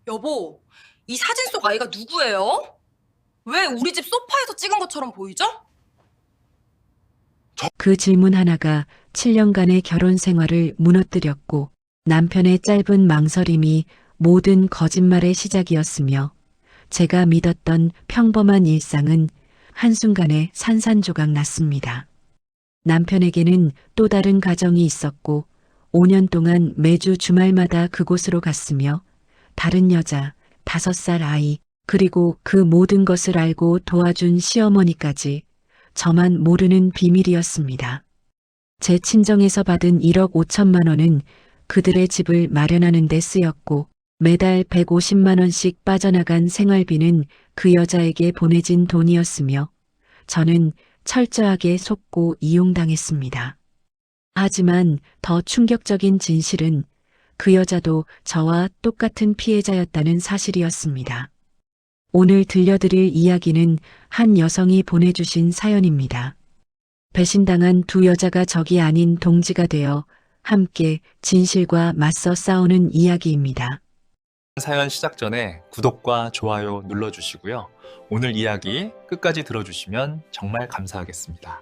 여보, 이 사진 속 아이가 누구예요? 왜 우리 집 소파에서 찍은 것처럼 보이죠? 그 질문 하나가 7년간의 결혼 생활을 무너뜨렸고 남편의 짧은 망설임이 모든 거짓말의 시작이었으며 제가 믿었던 평범한 일상은 한순간에 산산조각 났습니다. 남편에게는 또 다른 가정이 있었고 5년 동안 매주 주말마다 그곳으로 갔으며 다른 여자, 5살 아이, 그리고 그 모든 것을 알고 도와준 시어머니까지 저만 모르는 비밀이었습니다. 제 친정에서 받은 1억 5천만 원은 그들의 집을 마련하는 데 쓰였고 매달 150만 원씩 빠져나간 생활비는 그 여자에게 보내진 돈이었으며 저는 철저하게 속고 이용당했습니다. 하지만 더 충격적인 진실은 그 여자도 저와 똑같은 피해자였다는 사실이었습니다. 오늘 들려드릴 이야기는 한 여성이 보내주신 사연입니다. 배신당한 두 여자가 적이 아닌 동지가 되어 함께 진실과 맞서 싸우는 이야기입니다. 사연 시작 전에 구독과 좋아요 눌러주시고요. 오늘 이야기 끝까지 들어주시면 정말 감사하겠습니다.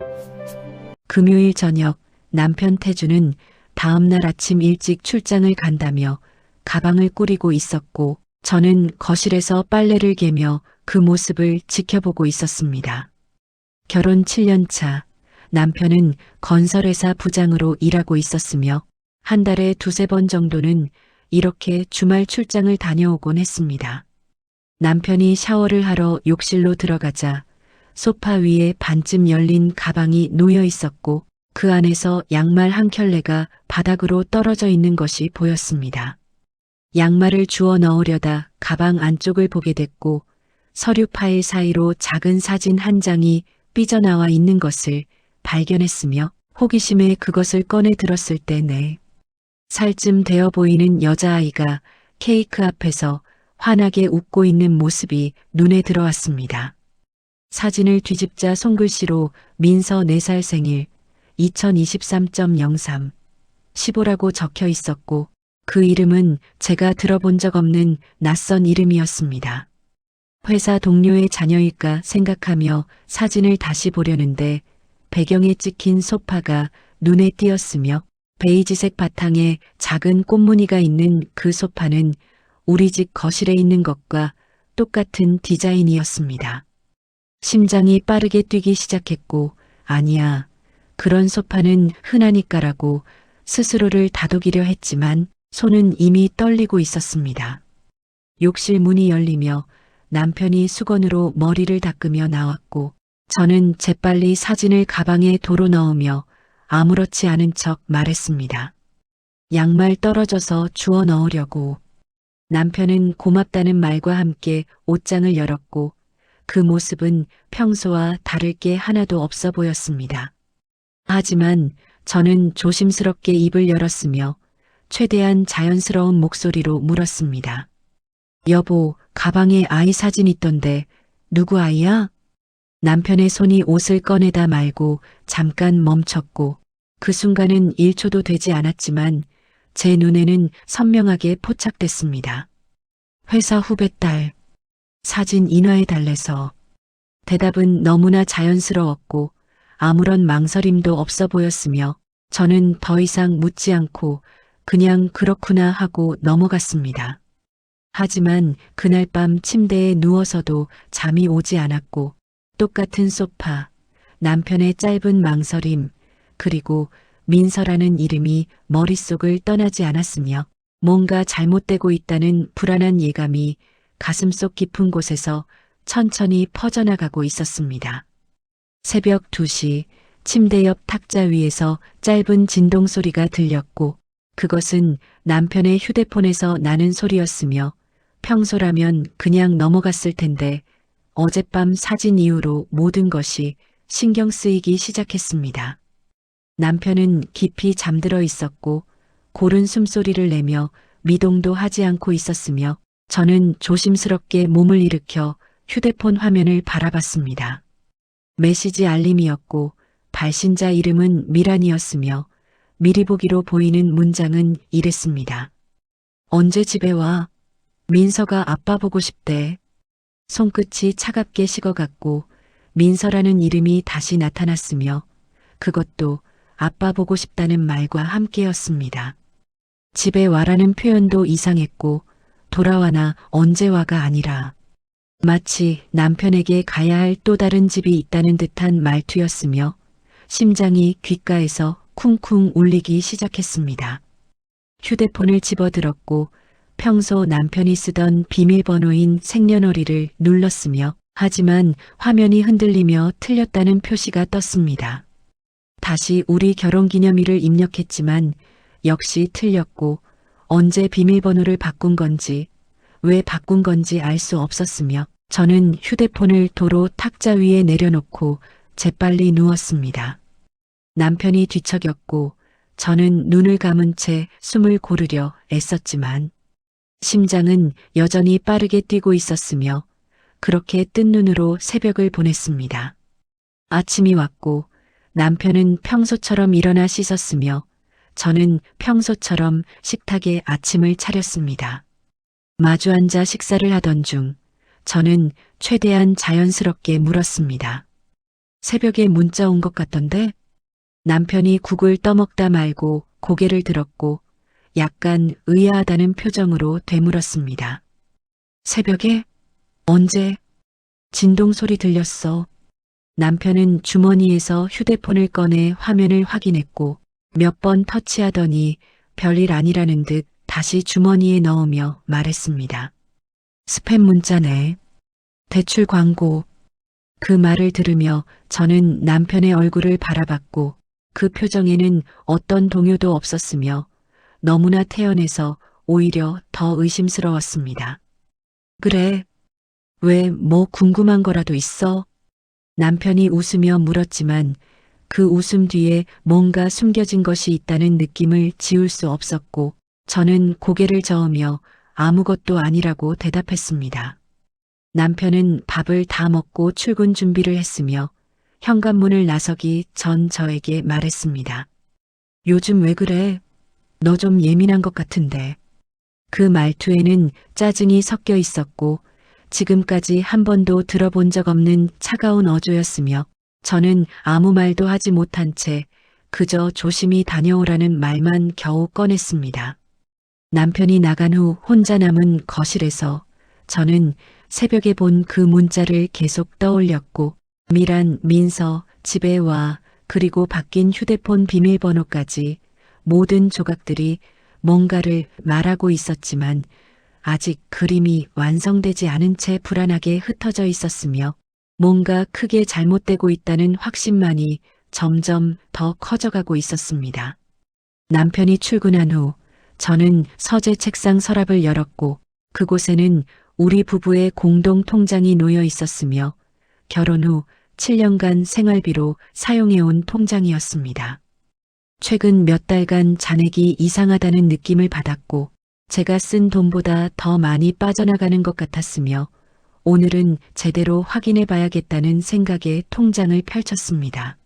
금요일 저녁 남편 태주는 다음날 아침 일찍 출장을 간다며 가방을 꾸리고 있었고 저는 거실에서 빨래를 개며 그 모습을 지켜보고 있었습니다. 결혼 7년 차 남편은 건설회사 부장으로 일하고 있었으며 한 달에 2~3번 정도는 이렇게 주말 출장을 다녀오곤 했습니다. 남편이 샤워를 하러 욕실로 들어가자 소파 위에 반쯤 열린 가방이 놓여 있었고 그 안에서 양말 한 켤레가 바닥으로 떨어져 있는 것이 보였습니다. 양말을 주워 넣으려다 가방 안쪽을 보게 됐고 서류 파일 사이로 작은 사진 한 장이 삐져나와 있는 것을 발견했으며 호기심에 그것을 꺼내 들었을 때 내 살쯤 되어 보이는 여자아이가 케이크 앞에서 환하게 웃고 있는 모습이 눈에 들어왔습니다. 사진을 뒤집자 손글씨로 민서 4살 생일 2023.03 15라고 적혀 있었고 그 이름은 제가 들어본 적 없는 낯선 이름이었습니다. 회사 동료의 자녀일까 생각하며 사진을 다시 보려는데 배경에 찍힌 소파가 눈에 띄었으며 베이지색 바탕에 작은 꽃무늬가 있는 그 소파는 우리 집 거실에 있는 것과 똑같은 디자인이었습니다. 심장이 빠르게 뛰기 시작했고 아니야, 그런 소파는 흔하니까라고 스스로를 다독이려 했지만 손은 이미 떨리고 있었습니다. 욕실 문이 열리며 남편이 수건으로 머리를 닦으며 나왔고 저는 재빨리 사진을 가방에 도로 넣으며 아무렇지 않은 척 말했습니다. 양말 떨어져서 주워 넣으려고. 남편은 고맙다는 말과 함께 옷장을 열었고 그 모습은 평소와 다를 게 하나도 없어 보였습니다. 하지만 저는 조심스럽게 입을 열었으며 최대한 자연스러운 목소리로 물었습니다. 여보, 가방에 아이 사진 있던데 누구 아이야? 남편의 손이 옷을 꺼내다 말고 잠깐 멈췄고 그 순간은 1초도 되지 않았지만 제 눈에는 선명하게 포착됐습니다. 회사 후배 딸. 사진 인화해 달래서. 대답은 너무나 자연스러웠고 아무런 망설임도 없어 보였으며 저는 더 이상 묻지 않고 그냥 그렇구나 하고 넘어갔습니다. 하지만 그날 밤 침대에 누워서도 잠이 오지 않았고 똑같은 소파, 남편의 짧은 망설임, 그리고 민서라는 이름이 머릿속을 떠나지 않았으며 뭔가 잘못되고 있다는 불안한 예감이 가슴속 깊은 곳에서 천천히 퍼져나가고 있었습니다. 새벽 2시 침대 옆 탁자 위에서 짧은 진동 소리가 들렸고 그것은 남편의 휴대폰에서 나는 소리였으며 평소라면 그냥 넘어갔을 텐데 어젯밤 사진 이후로 모든 것이 신경 쓰이기 시작했습니다. 남편은 깊이 잠들어 있었고 고른 숨소리를 내며 미동도 하지 않고 있었으며 저는 조심스럽게 몸을 일으켜 휴대폰 화면을 바라봤습니다. 메시지 알림이었고 발신자 이름은 미란이었으며 미리 보기로 보이는 문장은 이랬습니다. 언제 집에 와? 민서가 아빠 보고 싶대. 손끝이 차갑게 식어갔고 민서라는 이름이 다시 나타났으며 그것도 아빠 보고 싶다는 말과 함께였습니다. 집에 와라는 표현도 이상했고 돌아와나 언제 와가 아니라 마치 남편에게 가야 할 또 다른 집이 있다는 듯한 말투였으며 심장이 귓가에서 쿵쿵 울리기 시작했습니다. 휴대폰을 집어들었고 평소 남편이 쓰던 비밀번호인 생년월일을 눌렀으며 하지만 화면이 흔들리며 틀렸다는 표시가 떴습니다. 다시 우리 결혼기념일을 입력했지만 역시 틀렸고 언제 비밀번호를 바꾼 건지 왜 바꾼 건지 알 수 없었으며 저는 휴대폰을 도로 탁자 위에 내려놓고 재빨리 누웠습니다. 남편이 뒤척였고 저는 눈을 감은 채 숨을 고르려 애썼지만 심장은 여전히 빠르게 뛰고 있었으며 그렇게 뜬 눈으로 새벽을 보냈습니다. 아침이 왔고 남편은 평소처럼 일어나 씻었으며 저는 평소처럼 식탁에 아침을 차렸습니다. 마주 앉아 식사를 하던 중 저는 최대한 자연스럽게 물었습니다. 새벽에 문자 온 것 같던데? 남편이 국을 떠먹다 말고 고개를 들었고 약간 의아하다는 표정으로 되물었습니다. 새벽에? 언제? 진동 소리 들렸어. 남편은 주머니에서 휴대폰을 꺼내 화면을 확인했고 몇 번 터치하더니 별일 아니라는 듯 다시 주머니에 넣으며 말했습니다. 스팸 문자네. 대출 광고. 그 말을 들으며 저는 남편의 얼굴을 바라봤고 그 표정에는 어떤 동요도 없었으며 너무나 태연해서 오히려 더 의심스러웠습니다. 그래. 왜 뭐 궁금한 거라도 있어? 남편이 웃으며 물었지만 그 웃음 뒤에 뭔가 숨겨진 것이 있다는 느낌을 지울 수 없었고 저는 고개를 저으며 아무것도 아니라고 대답했습니다. 남편은 밥을 다 먹고 출근 준비를 했으며 현관문을 나서기 전 저에게 말했습니다. 요즘 왜 그래? 너 좀 예민한 것 같은데. 그 말투에는 짜증이 섞여 있었고 지금까지 한 번도 들어본 적 없는 차가운 어조였으며 저는 아무 말도 하지 못한 채 그저 조심히 다녀오라는 말만 겨우 꺼냈습니다. 남편이 나간 후 혼자 남은 거실에서 저는 새벽에 본 그 문자를 계속 떠올렸고 미란, 민서, 집에 와, 그리고 바뀐 휴대폰 비밀번호까지 모든 조각들이 뭔가를 말하고 있었지만 아직 그림이 완성되지 않은 채 불안하게 흩어져 있었으며 뭔가 크게 잘못되고 있다는 확신만이 점점 더 커져가고 있었습니다. 남편이 출근한 후 저는 서재 책상 서랍을 열었고 그곳에는 우리 부부의 공동 통장이 놓여 있었으며 결혼 후 7년간 생활비로 사용해온 통장이었습니다. 최근 몇 달간 잔액이 이상하다는 느낌을 받았고 제가 쓴 돈보다 더 많이 빠져나가는 것 같았으며 오늘은 제대로 확인해 봐야겠다는 생각에 통장을 펼쳤습니다.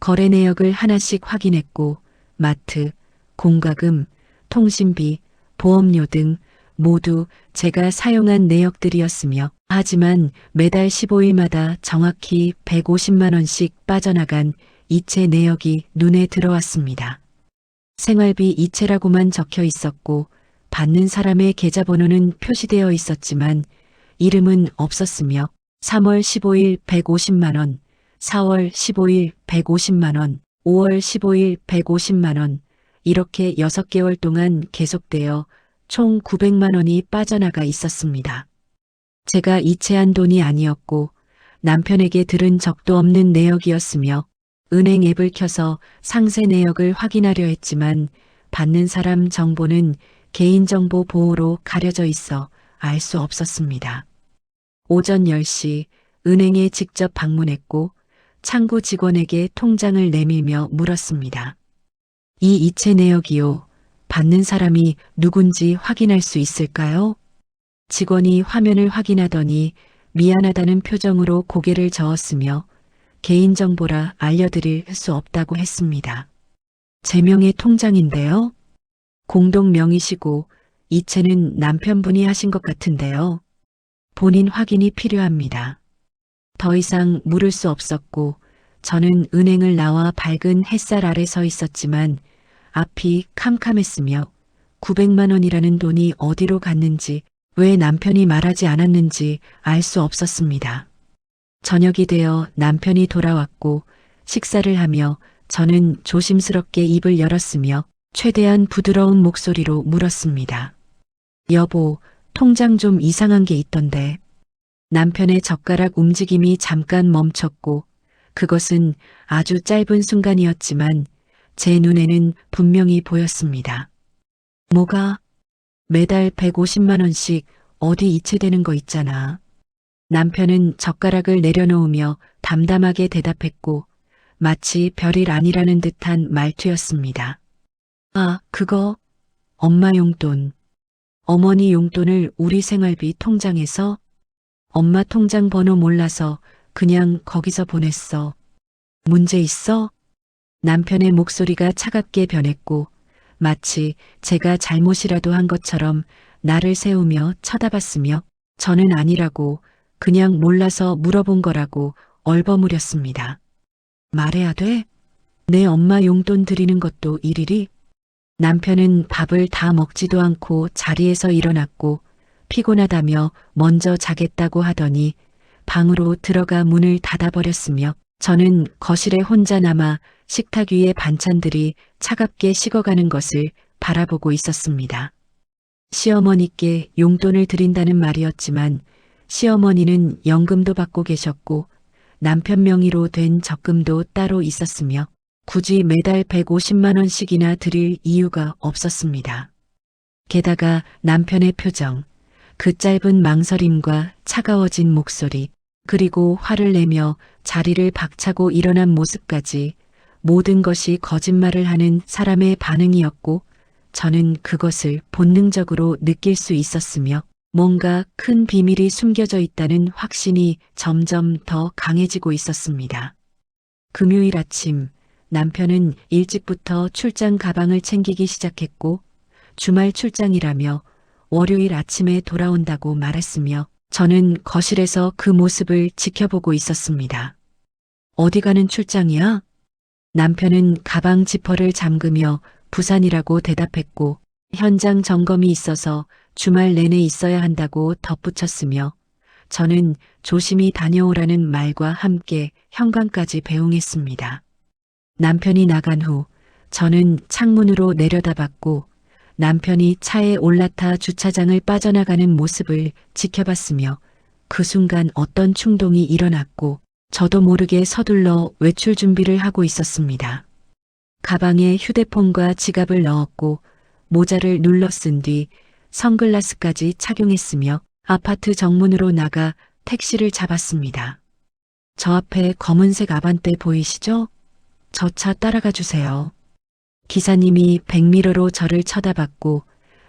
거래 내역을 하나씩 확인했고 마트, 공과금, 통신비, 보험료 등 모두 제가 사용한 내역들이었으며 하지만 매달 15일마다 정확히 150만 원씩 빠져나간 이체 내역이 눈에 들어왔습니다. 생활비 이체라고만 적혀 있었고 받는 사람의 계좌번호는 표시되어 있었지만 이름은 없었으며 3월 15일 150만 원, 4월 15일 150만 원, 5월 15일 150만 원 이렇게 6개월 동안 계속되어 총 900만 원이 빠져나가 있었습니다. 제가 이체한 돈이 아니었고 남편에게 들은 적도 없는 내역이었으며 은행 앱을 켜서 상세 내역을 확인하려 했지만 받는 사람 정보는 개인정보 보호로 가려져 있어 알 수 없었습니다. 오전 10시 은행에 직접 방문했고 창구 직원에게 통장을 내밀며 물었습니다. 이 이체 내역이요. 받는 사람이 누군지 확인할 수 있을까요? 직원이 화면을 확인하더니 미안하다는 표정으로 고개를 저었으며 개인정보라 알려드릴 수 없다고 했습니다. 제 명의 통장인데요. 공동 명의시고 이체는 남편분이 하신 것 같은데요. 본인 확인이 필요합니다. 더 이상 물을 수 없었고 저는 은행을 나와 밝은 햇살 아래 서 있었지만 앞이 캄캄했으며 900만 원이라는 돈이 어디로 갔는지 왜 남편이 말하지 않았는지 알 수 없었습니다. 저녁이 되어 남편이 돌아왔고 식사를 하며 저는 조심스럽게 입을 열었으며 최대한 부드러운 목소리로 물었습니다. 여보, 통장 좀 이상한 게 있던데. 남편의 젓가락 움직임이 잠깐 멈췄고 그것은 아주 짧은 순간이었지만 제 눈에는 분명히 보였습니다. 뭐가? 매달 150만 원씩 어디 이체되는 거 있잖아. 남편은 젓가락을 내려놓으며 담담하게 대답했고 마치 별일 아니라는 듯한 말투였습니다. 아, 그거 엄마 용돈. 어머니 용돈을 우리 생활비 통장에서 엄마 통장 번호 몰라서 그냥 거기서 보냈어. 문제 있어? 남편의 목소리가 차갑게 변했고 마치 제가 잘못이라도 한 것처럼 나를 세우며 쳐다봤으며 저는 아니라고 그냥 몰라서 물어본 거라고 얼버무렸습니다. 말해야 돼? 내 엄마 용돈 드리는 것도 일일이? 남편은 밥을 다 먹지도 않고 자리에서 일어났고 피곤하다며 먼저 자겠다고 하더니 방으로 들어가 문을 닫아버렸으며 저는 거실에 혼자 남아 식탁 위의 반찬들이 차갑게 식어가는 것을 바라보고 있었습니다. 시어머니께 용돈을 드린다는 말이었지만 시어머니는 연금도 받고 계셨고 남편 명의로 된 적금도 따로 있었으며 굳이 매달 150만 원씩이나 드릴 이유가 없었습니다. 게다가 남편의 표정, 그 짧은 망설임과 차가워진 목소리, 그리고 화를 내며 자리를 박차고 일어난 모습까지 모든 것이 거짓말을 하는 사람의 반응이었고 저는 그것을 본능적으로 느낄 수 있었으며 뭔가 큰 비밀이 숨겨져 있다는 확신이 점점 더 강해지고 있었습니다. 금요일 아침 남편은 일찍부터 출장 가방을 챙기기 시작했고 주말 출장이라며 월요일 아침에 돌아온다고 말했으며 저는 거실에서 그 모습을 지켜보고 있었습니다. 어디 가는 출장이야? 남편은 가방 지퍼를 잠그며 부산이라고 대답했고 현장 점검이 있어서 주말 내내 있어야 한다고 덧붙였으며 저는 조심히 다녀오라는 말과 함께 현관까지 배웅했습니다. 남편이 나간 후 저는 창문으로 내려다봤고 남편이 차에 올라타 주차장을 빠져나가는 모습을 지켜봤으며 그 순간 어떤 충동이 일어났고 저도 모르게 서둘러 외출 준비를 하고 있었습니다. 가방에 휴대폰과 지갑을 넣었고 모자를 눌러 쓴 뒤 선글라스까지 착용했으며 아파트 정문으로 나가 택시를 잡았습니다. 저 앞에 검은색 아반떼 보이시죠? 저 차 따라가 주세요. 기사님이 백미러로 저를 쳐다봤고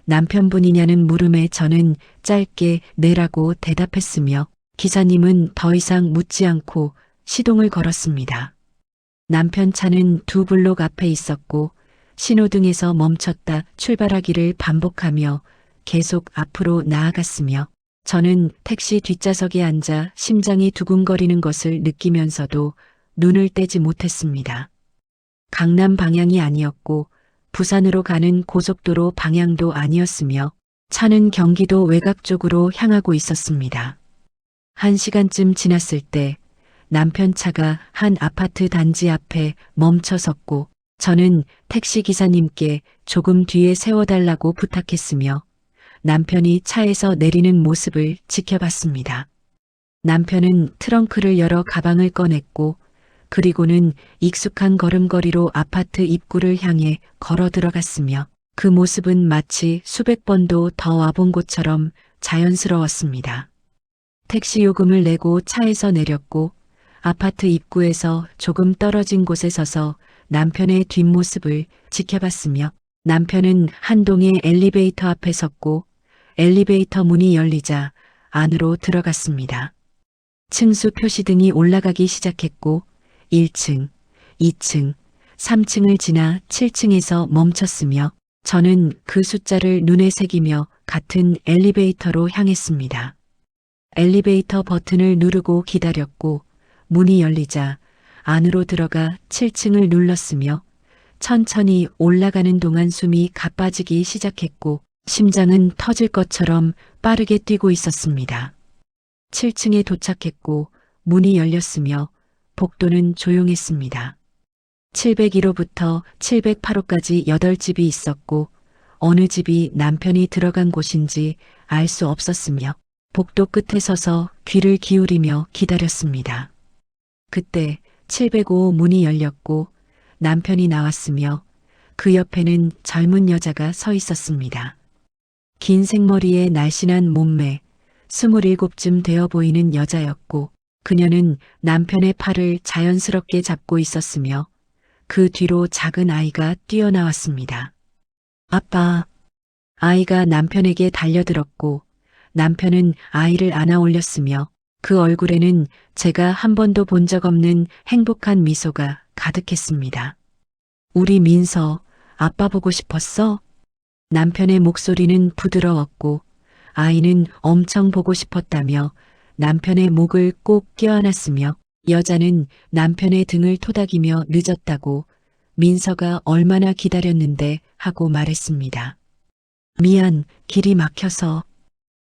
남편분이냐는 물음에 저는 짧게 네라고 대답했으며 기사님은 더 이상 묻지 않고 시동을 걸었습니다. 남편 차는 두 블록 앞에 있었고 신호등에서 멈췄다 출발하기를 반복하며 계속 앞으로 나아갔으며 저는 택시 뒷좌석에 앉아 심장이 두근거리는 것을 느끼면서도 눈을 떼지 못했습니다. 강남 방향이 아니었고 부산으로 가는 고속도로 방향도 아니었으며 차는 경기도 외곽 쪽으로 향하고 있었습니다. 1시간쯤 지났을 때 남편 차가 한 아파트 단지 앞에 멈춰 섰고 저는 택시 기사님께 조금 뒤에 세워달라고 부탁했으며 남편이 차에서 내리는 모습을 지켜봤습니다. 남편은 트렁크를 열어 가방을 꺼냈고 그리고는 익숙한 걸음걸이로 아파트 입구를 향해 걸어 들어갔으며 그 모습은 마치 수백 번도 더 와본 것처럼 자연스러웠습니다. 택시 요금을 내고 차에서 내렸고 아파트 입구에서 조금 떨어진 곳에 서서 남편의 뒷모습을 지켜봤으며 남편은 한동의 엘리베이터 앞에 섰고 엘리베이터 문이 열리자 안으로 들어갔습니다. 층수 표시등이 올라가기 시작했고 1층, 2층, 3층을 지나 7층에서 멈췄으며 저는 그 숫자를 눈에 새기며 같은 엘리베이터로 향했습니다. 엘리베이터 버튼을 누르고 기다렸고 문이 열리자 안으로 들어가 7층을 눌렀으며 천천히 올라가는 동안 숨이 가빠지기 시작했고 심장은 터질 것처럼 빠르게 뛰고 있었습니다. 7층에 도착했고 문이 열렸으며 복도는 조용했습니다. 701호부터 708호까지 8집이 있었고 어느 집이 남편이 들어간 곳인지 알 수 없었으며 복도 끝에 서서 귀를 기울이며 기다렸습니다. 그때 705호 문이 열렸고 남편이 나왔으며 그 옆에는 젊은 여자가 서 있었습니다. 긴 생머리에 날씬한 몸매, 27쯤 되어 보이는 여자였고 그녀는 남편의 팔을 자연스럽게 잡고 있었으며 그 뒤로 작은 아이가 뛰어나왔습니다. 아빠. 아이가 남편에게 달려들었고 남편은 아이를 안아 올렸으며 그 얼굴에는 제가 한 번도 본 적 없는 행복한 미소가 가득했습니다. 우리 민서, 아빠 보고 싶었어? 남편의 목소리는 부드러웠고 아이는 엄청 보고 싶었다며 남편의 목을 꼭 껴안았으며 여자는 남편의 등을 토닥이며 늦었다고 민서가 얼마나 기다렸는데 하고 말했습니다. 미안, 길이 막혀서.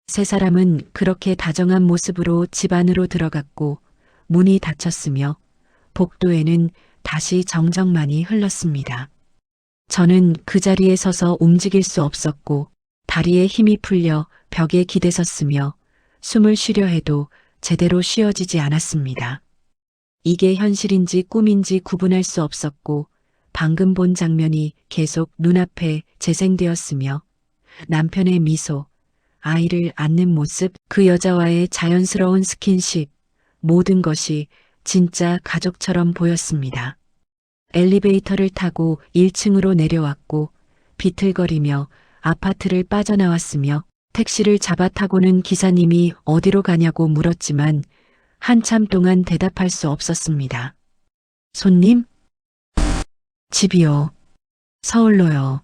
세 사람은 그렇게 다정한 모습으로 집 안으로 들어갔고 문이 닫혔으며 복도에는 다시 정적만이 흘렀습니다. 저는 그 자리에 서서 움직일 수 없었고 다리에 힘이 풀려 벽에 기대섰으며 숨을 쉬려 해도 제대로 쉬어지지 않았습니다. 이게 현실인지 꿈인지 구분할 수 없었고 방금 본 장면이 계속 눈앞에 재생되었으며 남편의 미소, 아이를 안는 모습, 그 여자와의 자연스러운 스킨십, 모든 것이 진짜 가족처럼 보였습니다. 엘리베이터를 타고 1층으로 내려왔고 비틀거리며 아파트를 빠져나왔으며 택시를 잡아 타고는 기사님이 어디로 가냐고 물었지만 한참 동안 대답할 수 없었습니다. 손님? 집이요. 서울로요.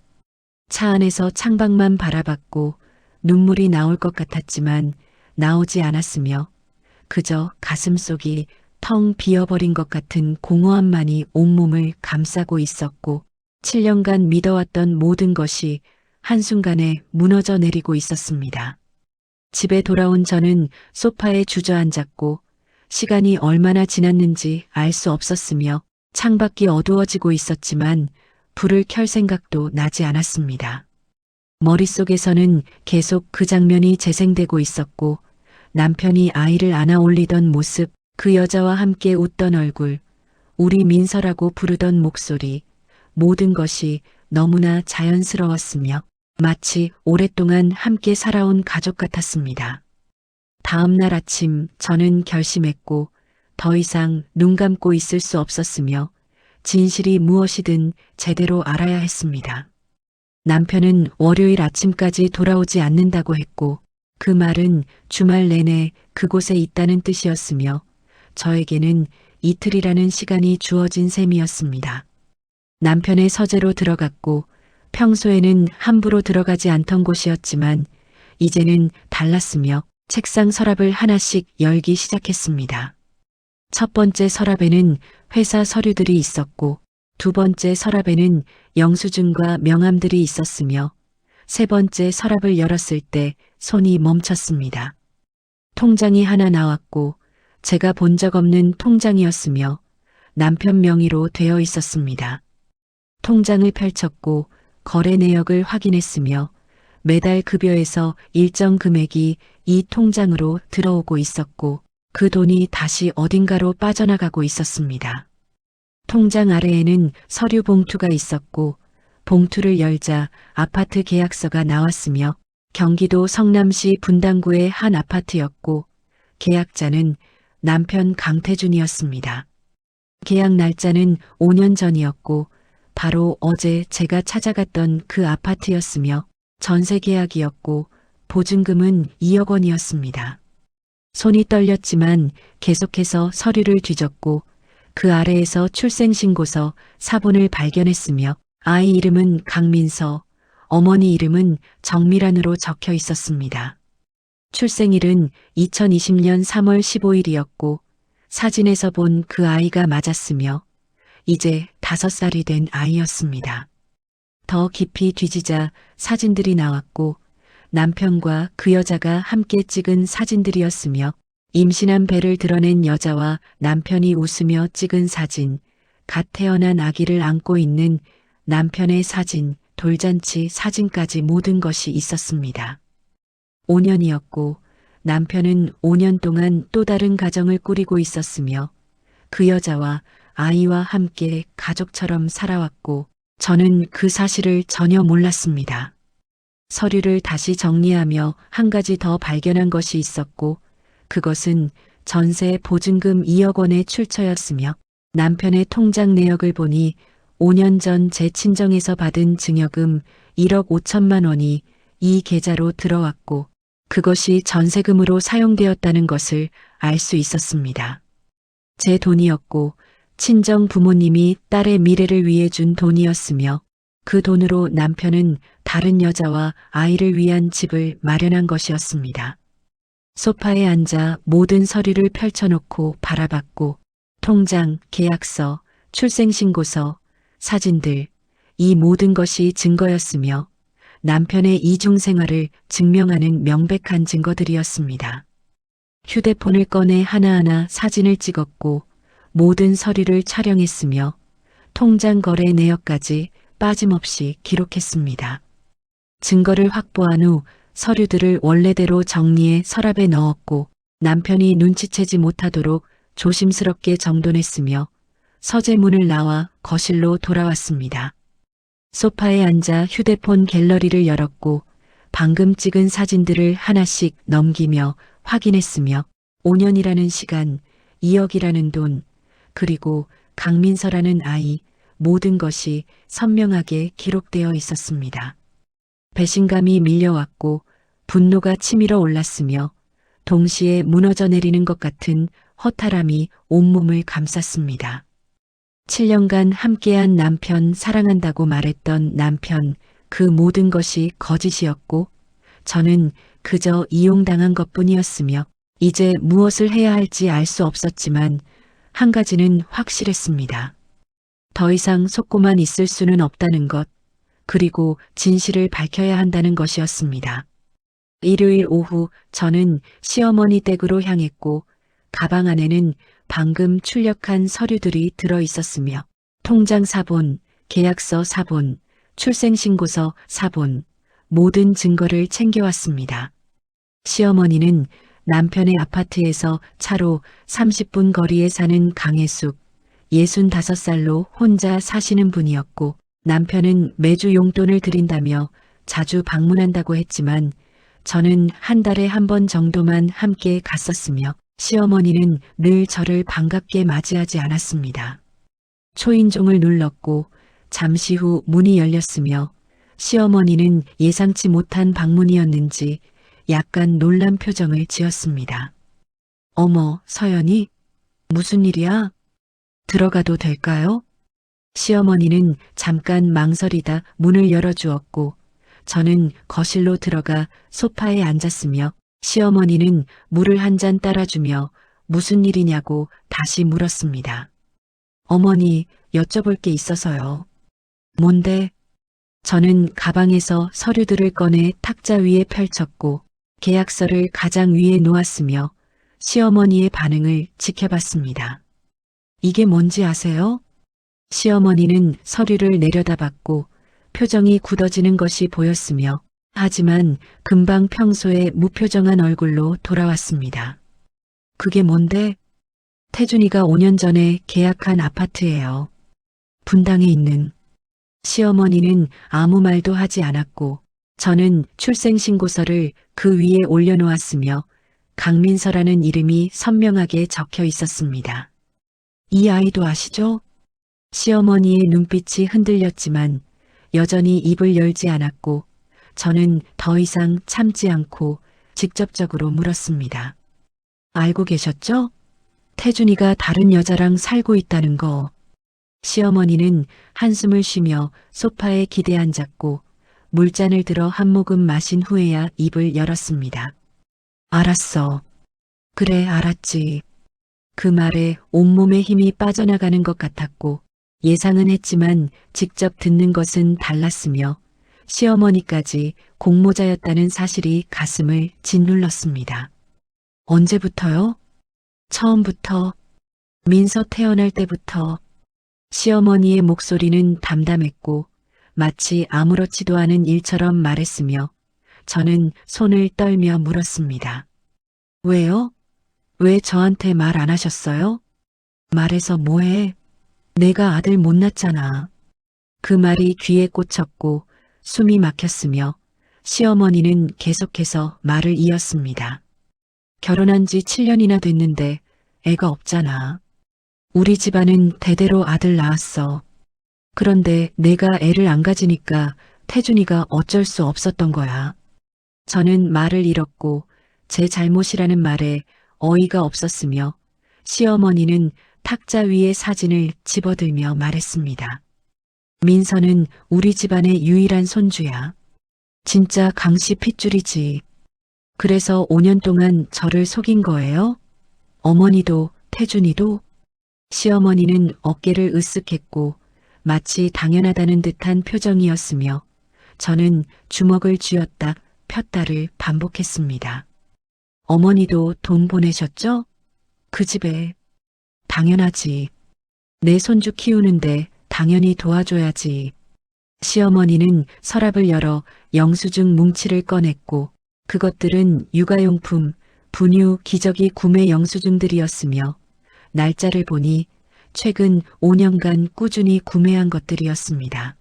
차 안에서 창밖만 바라봤고 눈물이 나올 것 같았지만 나오지 않았으며 그저 가슴속이 텅 비어버린 것 같은 공허함만이 온몸을 감싸고 있었고 7년간 믿어왔던 모든 것이 한순간에 무너져 내리고 있었습니다. 집에 돌아온 저는 소파에 주저앉았고 시간이 얼마나 지났는지 알 수 없었으며 창밖이 어두워지고 있었지만 불을 켤 생각도 나지 않았습니다. 머릿속에서는 계속 그 장면이 재생되고 있었고 남편이 아이를 안아 올리던 모습, 그 여자와 함께 웃던 얼굴, 우리 민서라고 부르던 목소리, 모든 것이 너무나 자연스러웠으며 마치 오랫동안 함께 살아온 가족 같았습니다. 다음 날 아침 저는 결심했고 더 이상 눈 감고 있을 수 없었으며 진실이 무엇이든 제대로 알아야 했습니다. 남편은 월요일 아침까지 돌아오지 않는다고 했고 그 말은 주말 내내 그곳에 있다는 뜻이었으며 저에게는 이틀이라는 시간이 주어진 셈이었습니다. 남편의 서재로 들어갔고 평소에는 함부로 들어가지 않던 곳이었지만 이제는 달랐으며 책상 서랍을 하나씩 열기 시작했습니다. 첫 번째 서랍에는 회사 서류들이 있었고 두 번째 서랍에는 영수증과 명함들이 있었으며 세 번째 서랍을 열었을 때 손이 멈췄습니다. 통장이 하나 나왔고 제가 본 적 없는 통장이었으며 남편 명의로 되어 있었습니다. 통장을 펼쳤고 거래 내역을 확인했으며 매달 급여에서 일정 금액이 이 통장으로 들어오고 있었고 그 돈이 다시 어딘가로 빠져나가고 있었습니다. 통장 아래에는 서류 봉투가 있었고 봉투를 열자 아파트 계약서가 나왔으며 경기도 성남시 분당구의 한 아파트였고 계약자는 남편 강태준이었습니다. 계약 날짜는 5년 전이었고 바로 어제 제가 찾아갔던 그 아파트였으며 전세 계약이었고 보증금은 2억 원이었습니다. 손이 떨렸지만 계속해서 서류를 뒤졌고 그 아래에서 출생신고서 사본을 발견했으며 아이 이름은 강민서, 어머니 이름은 정미란으로 적혀 있었습니다. 출생일은 2020년 3월 15일이었고 사진에서 본 그 아이가 맞았으며 이제 5살이 된 아이였습니다. 더 깊이 뒤지자 사진들이 나왔고 남편과 그 여자가 함께 찍은 사진들이었으며 임신한 배를 드러낸 여자와 남편이 웃으며 찍은 사진, 갓 태어난 아기를 안고 있는 남편의 사진, 돌잔치 사진까지 모든 것이 있었습니다. 5년이었고 남편은 5년 동안 또 다른 가정을 꾸리고 있었으며 그 여자와 아이와 함께 가족처럼 살아왔고 저는 그 사실을 전혀 몰랐습니다. 서류를 다시 정리하며 한 가지 더 발견한 것이 있었고 그것은 전세 보증금 2억 원의 출처였으며 남편의 통장 내역을 보니 5년 전 제 친정에서 받은 증여금 1억 5천만 원이 이 계좌로 들어왔고 그것이 전세금으로 사용되었다는 것을 알 수 있었습니다. 제 돈이었고 친정 부모님이 딸의 미래를 위해 준 돈이었으며 그 돈으로 남편은 다른 여자와 아이를 위한 집을 마련한 것이었습니다. 소파에 앉아 모든 서류를 펼쳐놓고 바라봤고 통장, 계약서, 출생신고서, 사진들, 이 모든 것이 증거였으며 남편의 이중생활을 증명하는 명백한 증거들이었습니다. 휴대폰을 꺼내 하나하나 사진을 찍었고 모든 서류를 촬영했으며 통장 거래 내역까지 빠짐없이 기록했습니다. 증거를 확보한 후 서류들을 원래대로 정리해 서랍에 넣었고 남편이 눈치채지 못하도록 조심스럽게 정돈했으며 서재문을 나와 거실로 돌아왔습니다. 소파에 앉아 휴대폰 갤러리를 열었고 방금 찍은 사진들을 하나씩 넘기며 확인했으며 5년이라는 시간, 2억이라는 돈, 그리고 강민서라는 아이, 모든 것이 선명하게 기록되어 있었습니다. 배신감이 밀려왔고 분노가 치밀어 올랐으며 동시에 무너져 내리는 것 같은 허탈함이 온몸을 감쌌습니다. 7년간 함께한 남편, 사랑한다고 말했던 남편, 그 모든 것이 거짓이었고 저는 그저 이용당한 것뿐이었으며 이제 무엇을 해야 할지 알 수 없었지만 한 가지는 확실했습니다. 더 이상 속고만 있을 수는 없다는 것, 그리고 진실을 밝혀야 한다는 것이었습니다. 일요일 오후 저는 시어머니 댁으로 향했고 가방 안에는 방금 출력한 서류들이 들어 있었으며 통장 사본, 계약서 사본, 출생신고서 사본, 모든 증거를 챙겨왔습니다. 시어머니는 남편의 아파트에서 차로 30분 거리에 사는 강혜숙, 65살로 혼자 사시는 분이었고 남편은 매주 용돈을 드린다며 자주 방문한다고 했지만 저는 한 달에 한 번 정도만 함께 갔었으며 시어머니는 늘 저를 반갑게 맞이하지 않았습니다. 초인종을 눌렀고 잠시 후 문이 열렸으며 시어머니는 예상치 못한 방문이었는지 약간 놀란 표정을 지었습니다. 어머, 서연이? 무슨 일이야? 들어가도 될까요? 시어머니는 잠깐 망설이다 문을 열어주었고 저는 거실로 들어가 소파에 앉았으며 시어머니는 물을 한 잔 따라주며 무슨 일이냐고 다시 물었습니다. 어머니, 여쭤볼 게 있어서요. 뭔데? 저는 가방에서 서류들을 꺼내 탁자 위에 펼쳤고 계약서를 가장 위에 놓았으며 시어머니의 반응을 지켜봤습니다. 이게 뭔지 아세요? 시어머니는 서류를 내려다봤고 표정이 굳어지는 것이 보였으며 하지만 금방 평소의 무표정한 얼굴로 돌아왔습니다. 그게 뭔데? 태준이가 5년 전에 계약한 아파트예요. 분당에 있는. 시어머니는 아무 말도 하지 않았고 저는 출생신고서를 그 위에 올려놓았으며 강민서라는 이름이 선명하게 적혀 있었습니다. 이 아이도 아시죠? 시어머니의 눈빛이 흔들렸지만 여전히 입을 열지 않았고 저는 더 이상 참지 않고 직접적으로 물었습니다. 알고 계셨죠? 태준이가 다른 여자랑 살고 있다는 거. 시어머니는 한숨을 쉬며 소파에 기대 앉았고 물잔을 들어 한 모금 마신 후에야 입을 열었습니다. 알았어. 그래, 알았지. 그 말에 온몸에 힘이 빠져나가는 것 같았고 예상은 했지만 직접 듣는 것은 달랐으며 시어머니까지 공모자였다는 사실이 가슴을 짓눌렀습니다. 언제부터요? 처음부터, 민서 태어날 때부터. 시어머니의 목소리는 담담했고 마치 아무렇지도 않은 일처럼 말했으며 저는 손을 떨며 물었습니다. 왜요? 왜 저한테 말 안 하셨어요? 말해서 뭐해? 내가 아들 못 낳잖아. 그 말이 귀에 꽂혔고 숨이 막혔으며 시어머니는 계속해서 말을 이었습니다. 결혼한 지 7년이나 됐는데 애가 없잖아. 우리 집안은 대대로 아들 낳았어. 그런데 내가 애를 안 가지니까 태준이가 어쩔 수 없었던 거야. 저는 말을 잃었고 제 잘못이라는 말에 어이가 없었으며 시어머니는 탁자 위에 사진을 집어들며 말했습니다. 민서는 우리 집안의 유일한 손주야. 진짜 강씨 핏줄이지. 그래서 5년 동안 저를 속인 거예요? 어머니도 태준이도? 시어머니는 어깨를 으쓱했고 마치 당연하다는 듯한 표정이었으며 저는 주먹을 쥐었다 폈다를 반복했습니다. 어머니도 돈 보내셨죠? 그 집에. 당연하지. 내 손주 키우는데 당연히 도와줘야지. 시어머니는 서랍을 열어 영수증 뭉치를 꺼냈고 그것들은 육아용품, 분유, 기저귀 구매 영수증들이었으며 날짜를 보니 최근 5년간 꾸준히 구매한 것들이었습니다.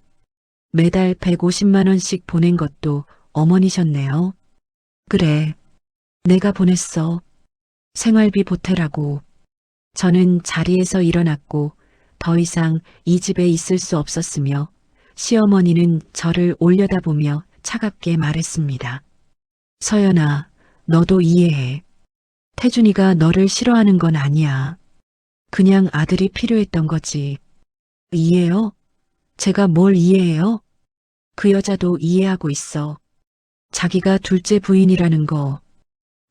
매달 150만 원씩 보낸 것도 어머니셨네요. 그래, 내가 보냈어. 생활비 보태라고. 저는 자리에서 일어났고 더 이상 이 집에 있을 수 없었으며 시어머니는 저를 올려다보며 차갑게 말했습니다. 서연아, 너도 이해해. 태준이가 너를 싫어하는 건 아니야. 그냥 아들이 필요했던 거지. 이해요? 제가 뭘 이해해요? 그 여자도 이해하고 있어. 자기가 둘째 부인이라는 거.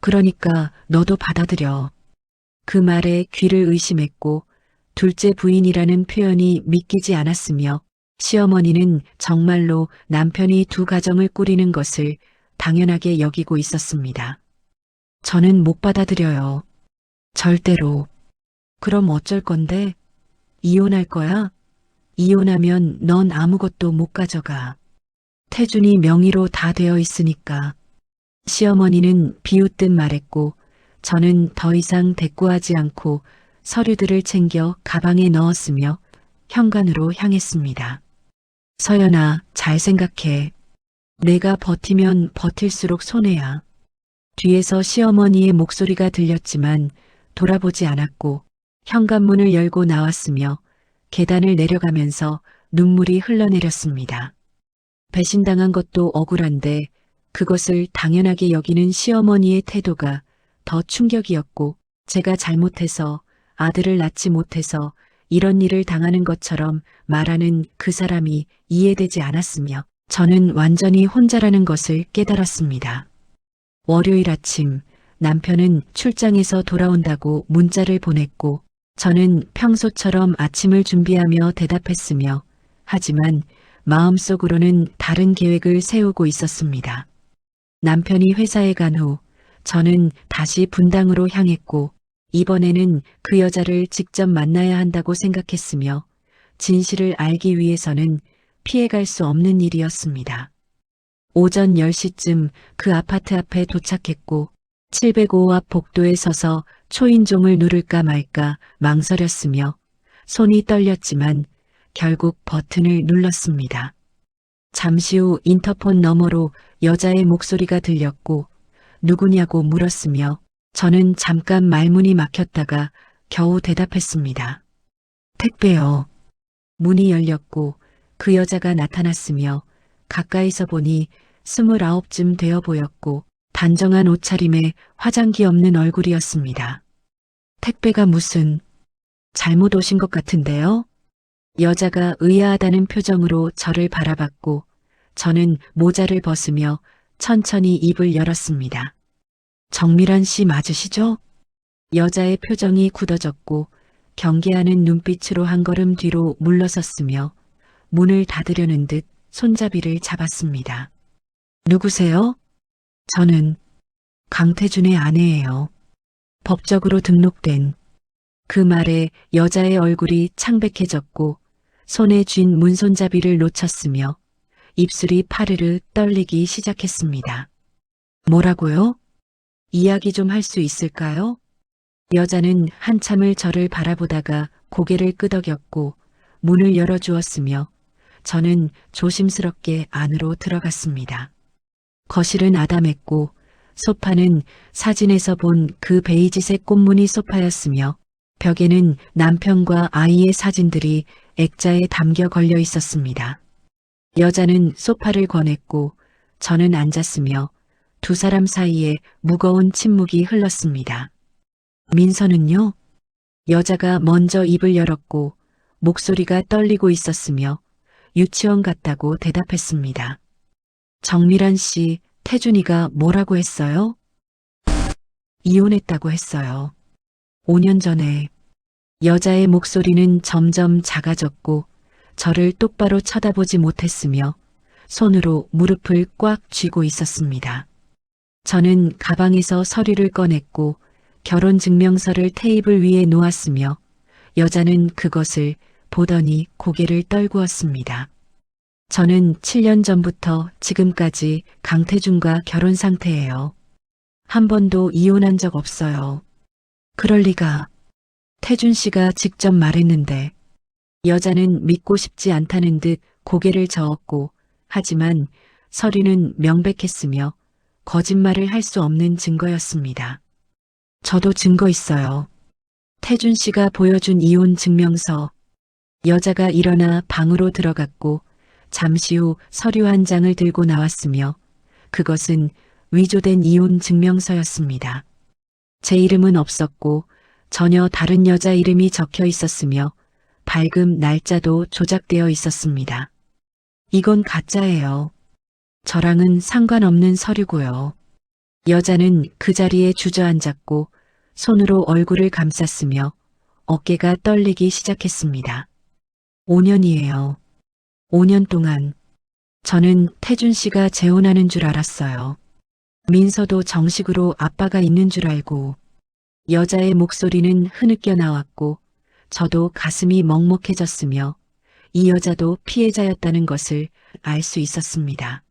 그러니까 너도 받아들여. 그 말에 귀를 의심했고 둘째 부인이라는 표현이 믿기지 않았으며 시어머니는 정말로 남편이 두 가정을 꾸리는 것을 당연하게 여기고 있었습니다. 저는 못 받아들여요. 절대로. 그럼 어쩔 건데? 이혼할 거야? 이혼하면 넌 아무것도 못 가져가. 태준이 명의로 다 되어 있으니까. 시어머니는 비웃듯 말했고 저는 더 이상 대꾸하지 않고 서류들을 챙겨 가방에 넣었으며 현관으로 향했습니다. 서연아, 잘 생각해. 내가 버티면 버틸수록 손해야. 뒤에서 시어머니의 목소리가 들렸지만 돌아보지 않았고 현관문을 열고 나왔으며 계단을 내려가면서 눈물이 흘러내렸습니다. 배신당한 것도 억울한데 그것을 당연하게 여기는 시어머니의 태도가 더 충격이었고 제가 잘못해서 아들을 낳지 못해서 이런 일을 당하는 것처럼 말하는 그 사람이 이해되지 않았으며 저는 완전히 혼자라는 것을 깨달았습니다. 월요일 아침 남편은 출장에서 돌아온다고 문자를 보냈고 저는 평소처럼 아침을 준비하며 대답했으며 하지만 마음속으로는 다른 계획을 세우고 있었습니다. 남편이 회사에 간 후 저는 다시 분당으로 향했고 이번에는 그 여자를 직접 만나야 한다고 생각했으며 진실을 알기 위해서는 피해갈 수 없는 일이었습니다. 오전 10시쯤 그 아파트 앞에 도착했고 705 앞 복도에 서서 초인종을 누를까 말까 망설였으며 손이 떨렸지만 결국 버튼을 눌렀습니다. 잠시 후 인터폰 너머로 여자의 목소리가 들렸고 누구냐고 물었으며 저는 잠깐 말문이 막혔다가 겨우 대답했습니다. 택배요. 문이 열렸고 그 여자가 나타났으며 가까이서 보니 29쯤 되어 보였고 단정한 옷차림에 화장기 없는 얼굴이었습니다. 택배가 무슨 잘못 오신 것 같은데요? 여자가 의아하다는 표정으로 저를 바라봤고 저는 모자를 벗으며 천천히 입을 열었습니다. 정미란 씨 맞으시죠? 여자의 표정이 굳어졌고 경계하는 눈빛으로 한 걸음 뒤로 물러섰으며 문을 닫으려는 듯 손잡이를 잡았습니다. 누구세요? 저는 강태준의 아내예요. 법적으로 등록된. 그 말에 여자의 얼굴이 창백해졌고 손에 쥔 문손잡이를 놓쳤으며 입술이 파르르 떨리기 시작했습니다. 뭐라고요? 이야기 좀 할 수 있을까요? 여자는 한참을 저를 바라보다가 고개를 끄덕였고 문을 열어주었으며 저는 조심스럽게 안으로 들어갔습니다. 거실은 아담했고 소파는 사진에서 본 그 베이지색 꽃무늬 소파였으며 벽에는 남편과 아이의 사진들이 액자에 담겨 걸려 있었습니다. 여자는 소파를 권했고 저는 앉았으며 두 사람 사이에 무거운 침묵이 흘렀습니다. 민서는요? 여자가 먼저 입을 열었고 목소리가 떨리고 있었으며 유치원 갔다고 대답했습니다. 정미란 씨, 태준이가 뭐라고 했어요? 이혼했다고 했어요. 5년 전에. 여자의 목소리는 점점 작아졌고 저를 똑바로 쳐다보지 못했으며 손으로 무릎을 꽉 쥐고 있었습니다. 저는 가방에서 서류를 꺼냈고 결혼증명서를 테이블 위에 놓았으며 여자는 그것을 보더니 고개를 떨구었습니다. 저는 7년 전부터 지금까지 강태준과 결혼 상태예요. 한 번도 이혼한 적 없어요. 그럴 리가. 태준 씨가 직접 말했는데 여자는 믿고 싶지 않다는 듯 고개를 저었고 하지만 서류는 명백했으며 거짓말을 할 수 없는 증거였습니다. 저도 증거 있어요. 태준 씨가 보여준 이혼 증명서. 여자가 일어나 방으로 들어갔고 잠시 후 서류 한 장을 들고 나왔으며 그것은 위조된 이혼 증명서였습니다. 제 이름은 없었고 전혀 다른 여자 이름이 적혀 있었으며 발급 날짜도 조작되어 있었습니다. 이건 가짜예요. 저랑은 상관없는 서류고요. 여자는 그 자리에 주저앉았고 손으로 얼굴을 감쌌으며 어깨가 떨리기 시작했습니다. 5년이에요. 5년 동안 저는 태준 씨가 재혼하는 줄 알았어요. 민서도 정식으로 아빠가 있는 줄 알고. 여자의 목소리는 흐느껴 나왔고 저도 가슴이 먹먹해졌으며 이 여자도 피해자였다는 것을 알 수 있었습니다.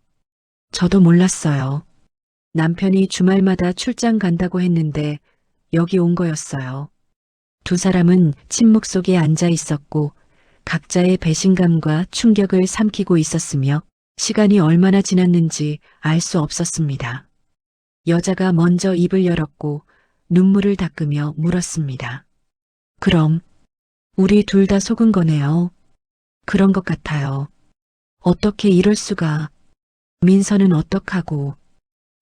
저도 몰랐어요. 남편이 주말마다 출장 간다고 했는데 여기 온 거였어요. 두 사람은 침묵 속에 앉아 있었고 각자의 배신감과 충격을 삼키고 있었으며 시간이 얼마나 지났는지 알 수 없었습니다. 여자가 먼저 입을 열었고 눈물을 닦으며 물었습니다. 그럼 우리 둘 다 속은 거네요. 그런 것 같아요. 어떻게 이럴 수가. 민서는 어떡하고.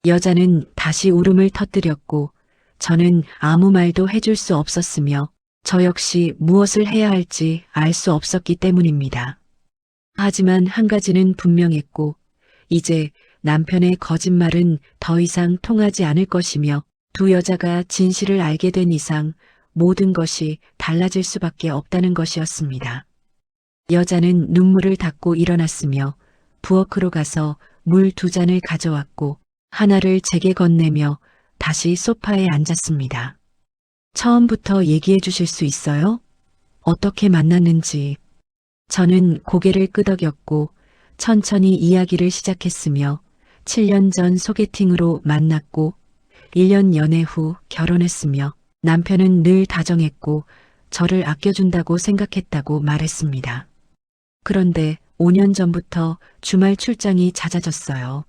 여자는 다시 울음을 터뜨렸고 저는 아무 말도 해줄 수 없었으며 저 역시 무엇을 해야 할지 알 수 없었기 때문입니다. 하지만 한 가지는 분명했고 이제 남편의 거짓말은 더 이상 통하지 않을 것이며 두 여자가 진실을 알게 된 이상 모든 것이 달라질 수밖에 없다는 것이었습니다. 여자는 눈물을 닦고 일어났으며 부엌으로 가서 물 2잔을 가져왔고 하나를 제게 건네며 다시 소파에 앉았습니다. 처음부터 얘기해 주실 수 있어요? 어떻게 만났는지. 저는 고개를 끄덕였고 천천히 이야기를 시작했으며 7년 전 소개팅으로 만났고 1년 연애 후 결혼했으며 남편은 늘 다정했고 저를 아껴준다고 생각했다고 말했습니다. 그런데 5년 전부터 주말 출장이 잦아졌어요.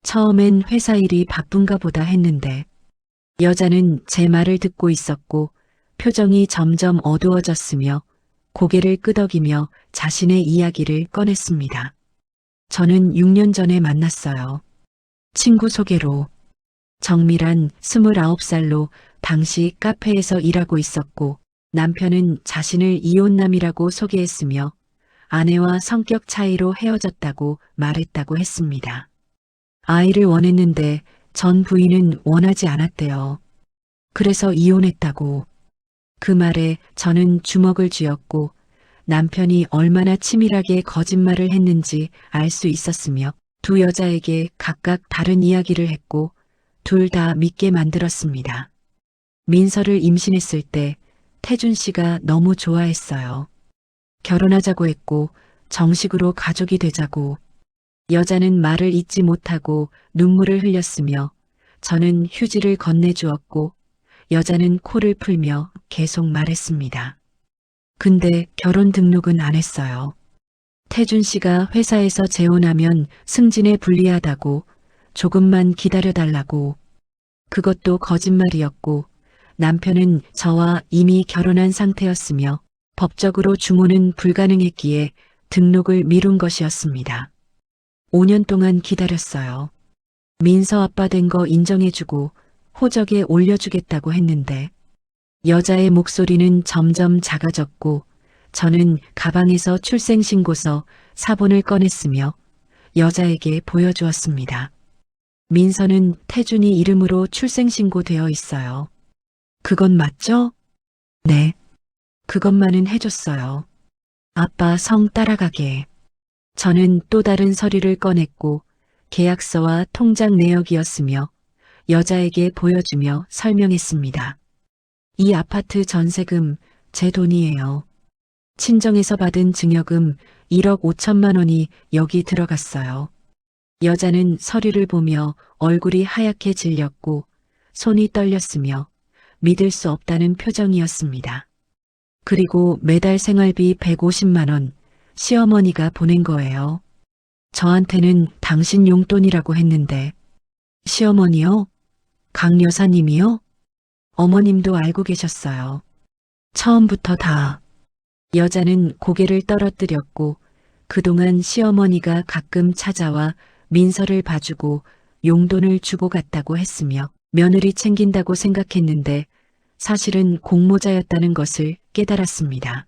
처음엔 회사 일이 바쁜가 보다 했는데 여자는 제 말을 듣고 있었고 표정이 점점 어두워졌으며 고개를 끄덕이며 자신의 이야기를 꺼냈습니다. 저는 6년 전에 만났어요. 친구 소개로. 정미란 29살로 당시 카페에서 일하고 있었고 남편은 자신을 이혼남이라고 소개했으며 아내와 성격 차이로 헤어졌다고 말했다고 했습니다. 아이를 원했는데 전 부인은 원하지 않았대요. 그래서 이혼했다고. 그 말에 저는 주먹을 쥐었고 남편이 얼마나 치밀하게 거짓말을 했는지 알 수 있었으며 두 여자에게 각각 다른 이야기를 했고 둘 다 믿게 만들었습니다. 민서를 임신했을 때 태준 씨가 너무 좋아했어요. 결혼하자고 했고 정식으로 가족이 되자고. 여자는 말을 잇지 못하고 눈물을 흘렸으며 저는 휴지를 건네주었고 여자는 코를 풀며 계속 말했습니다. 근데 결혼 등록은 안 했어요. 태준 씨가 회사에서 재혼하면 승진에 불리하다고 조금만 기다려달라고. 그것도 거짓말이었고 남편은 저와 이미 결혼한 상태였으며 법적으로 주모는 불가능했기에 등록을 미룬 것이었습니다. 5년 동안 기다렸어요. 민서 아빠 된 거 인정해주고 호적에 올려주겠다고 했는데 여자의 목소리는 점점 작아졌고 저는 가방에서 출생신고서 사본을 꺼냈으며 여자에게 보여주었습니다. 민서는 태준이 이름으로 출생신고되어 있어요. 그건 맞죠? 네. 그것만은 해줬어요. 아빠 성 따라가게. 저는 또 다른 서류를 꺼냈고 계약서와 통장 내역이었으며 여자에게 보여주며 설명했습니다. 이 아파트 전세금 제 돈이에요. 친정에서 받은 증여금 1억 5천만 원이 여기 들어갔어요. 여자는 서류를 보며 얼굴이 하얗게 질렸고 손이 떨렸으며 믿을 수 없다는 표정이었습니다. 그리고 매달 생활비 150만 원 시어머니가 보낸 거예요. 저한테는 당신 용돈이라고 했는데 시어머니요? 강 여사님이요? 어머님도 알고 계셨어요. 처음부터 다. 여자는 고개를 떨어뜨렸고 그동안 시어머니가 가끔 찾아와 민서를 봐주고 용돈을 주고 갔다고 했으며 며느리 챙긴다고 생각했는데 사실은 공모자였다는 것을 깨달았습니다.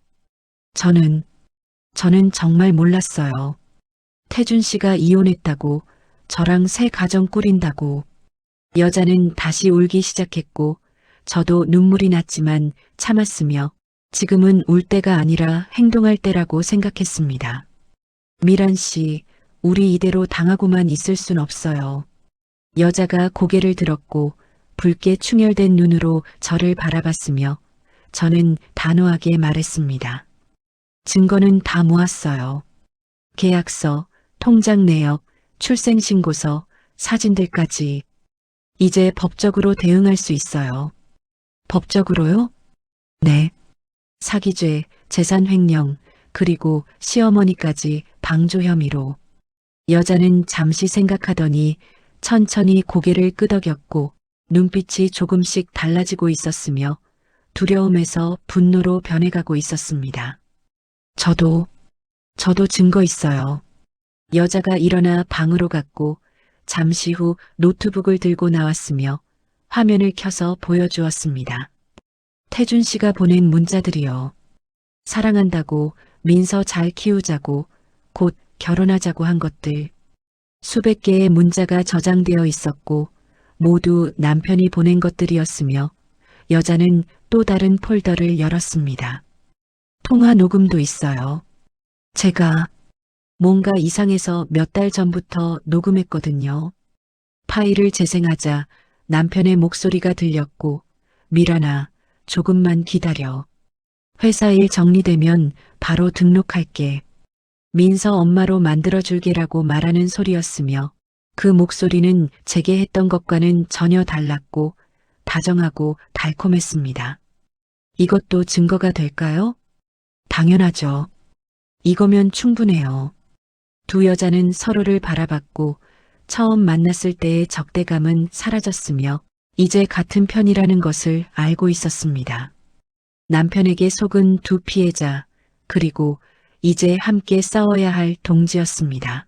저는 정말 몰랐어요. 태준 씨가 이혼했다고 저랑 새 가정 꾸린다고. 여자는 다시 울기 시작했고 저도 눈물이 났지만 참았으며 지금은 울 때가 아니라 행동할 때라고 생각했습니다. 미란 씨, 우리 이대로 당하고만 있을 순 없어요. 여자가 고개를 들었고 붉게 충혈된 눈으로 저를 바라봤으며 저는 단호하게 말했습니다. 증거는 다 모았어요. 계약서, 통장 내역, 출생신고서, 사진들까지. 이제 법적으로 대응할 수 있어요. 법적으로요? 네. 사기죄, 재산횡령, 그리고 시어머니까지 방조 혐의로. 여자는 잠시 생각하더니 천천히 고개를 끄덕였고 눈빛이 조금씩 달라지고 있었으며 두려움에서 분노로 변해가고 있었습니다. 저도 증거 있어요. 여자가 일어나 방으로 갔고 잠시 후 노트북을 들고 나왔으며 화면을 켜서 보여주었습니다. 태준 씨가 보낸 문자들이요. 사랑한다고, 민서 잘 키우자고, 곧 결혼하자고 한 것들. 수백 개의 문자가 저장되어 있었고 모두 남편이 보낸 것들이었으며 여자는 또 다른 폴더를 열었습니다. 통화 녹음도 있어요. 제가 뭔가 이상해서 몇 달 전부터 녹음했거든요. 파일을 재생하자 남편의 목소리가 들렸고 미란아, 조금만 기다려. 회사 일 정리되면 바로 등록할게. 민서 엄마로 만들어줄게라고 말하는 소리였으며 그 목소리는 제게 했던 것과는 전혀 달랐고 다정하고 달콤했습니다. 이것도 증거가 될까요? 당연하죠. 이거면 충분해요. 두 여자는 서로를 바라봤고 처음 만났을 때의 적대감은 사라졌으며 이제 같은 편이라는 것을 알고 있었습니다. 남편에게 속은 두 피해자, 그리고 이제 함께 싸워야 할 동지였습니다.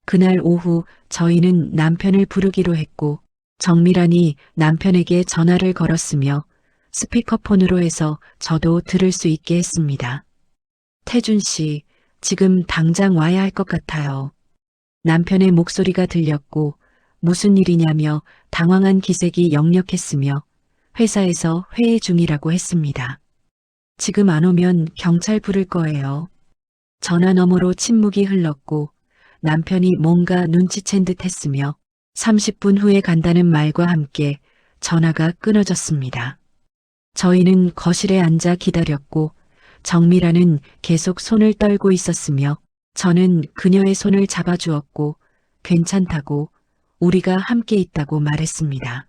그날 오후 저희는 남편을 부르기로 했고 정미란이 남편에게 전화를 걸었으며 스피커폰으로 해서 저도 들을 수 있게 했습니다. 태준 씨, 지금 당장 와야 할 것 같아요. 남편의 목소리가 들렸고 무슨 일이냐며 당황한 기색이 역력했으며 회사에서 회의 중이라고 했습니다. 지금 안 오면 경찰 부를 거예요. 전화 너머로 침묵이 흘렀고 남편이 뭔가 눈치챈 듯 했으며 30분 후에 간다는 말과 함께 전화가 끊어졌습니다. 저희는 거실에 앉아 기다렸고 정미라는 계속 손을 떨고 있었으며 저는 그녀의 손을 잡아주었고 괜찮다고 우리가 함께 있다고 말했습니다.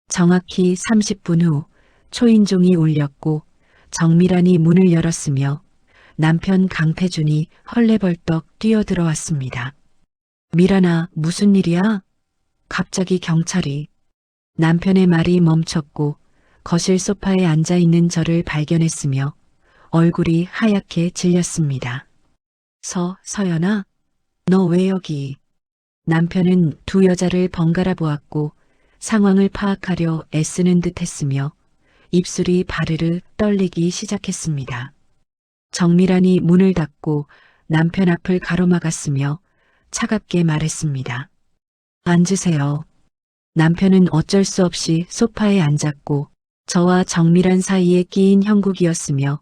정확히 30분 후 초인종이 울렸고 정미란이 문을 열었으며 남편 강태준이 헐레벌떡 뛰어들어왔습니다. 미란아, 무슨 일이야? 갑자기 경찰이. 남편의 말이 멈췄고 거실 소파에 앉아있는 저를 발견했으며 얼굴이 하얗게 질렸습니다. 서연아, 너 왜 여기? 남편은 두 여자를 번갈아 보았고 상황을 파악하려 애쓰는 듯 했으며 입술이 바르르 떨리기 시작했습니다. 정미란이 문을 닫고 남편 앞을 가로막았으며 차갑게 말했습니다. 앉으세요. 남편은 어쩔 수 없이 소파에 앉았고 저와 정미란 사이에 끼인 형국이었으며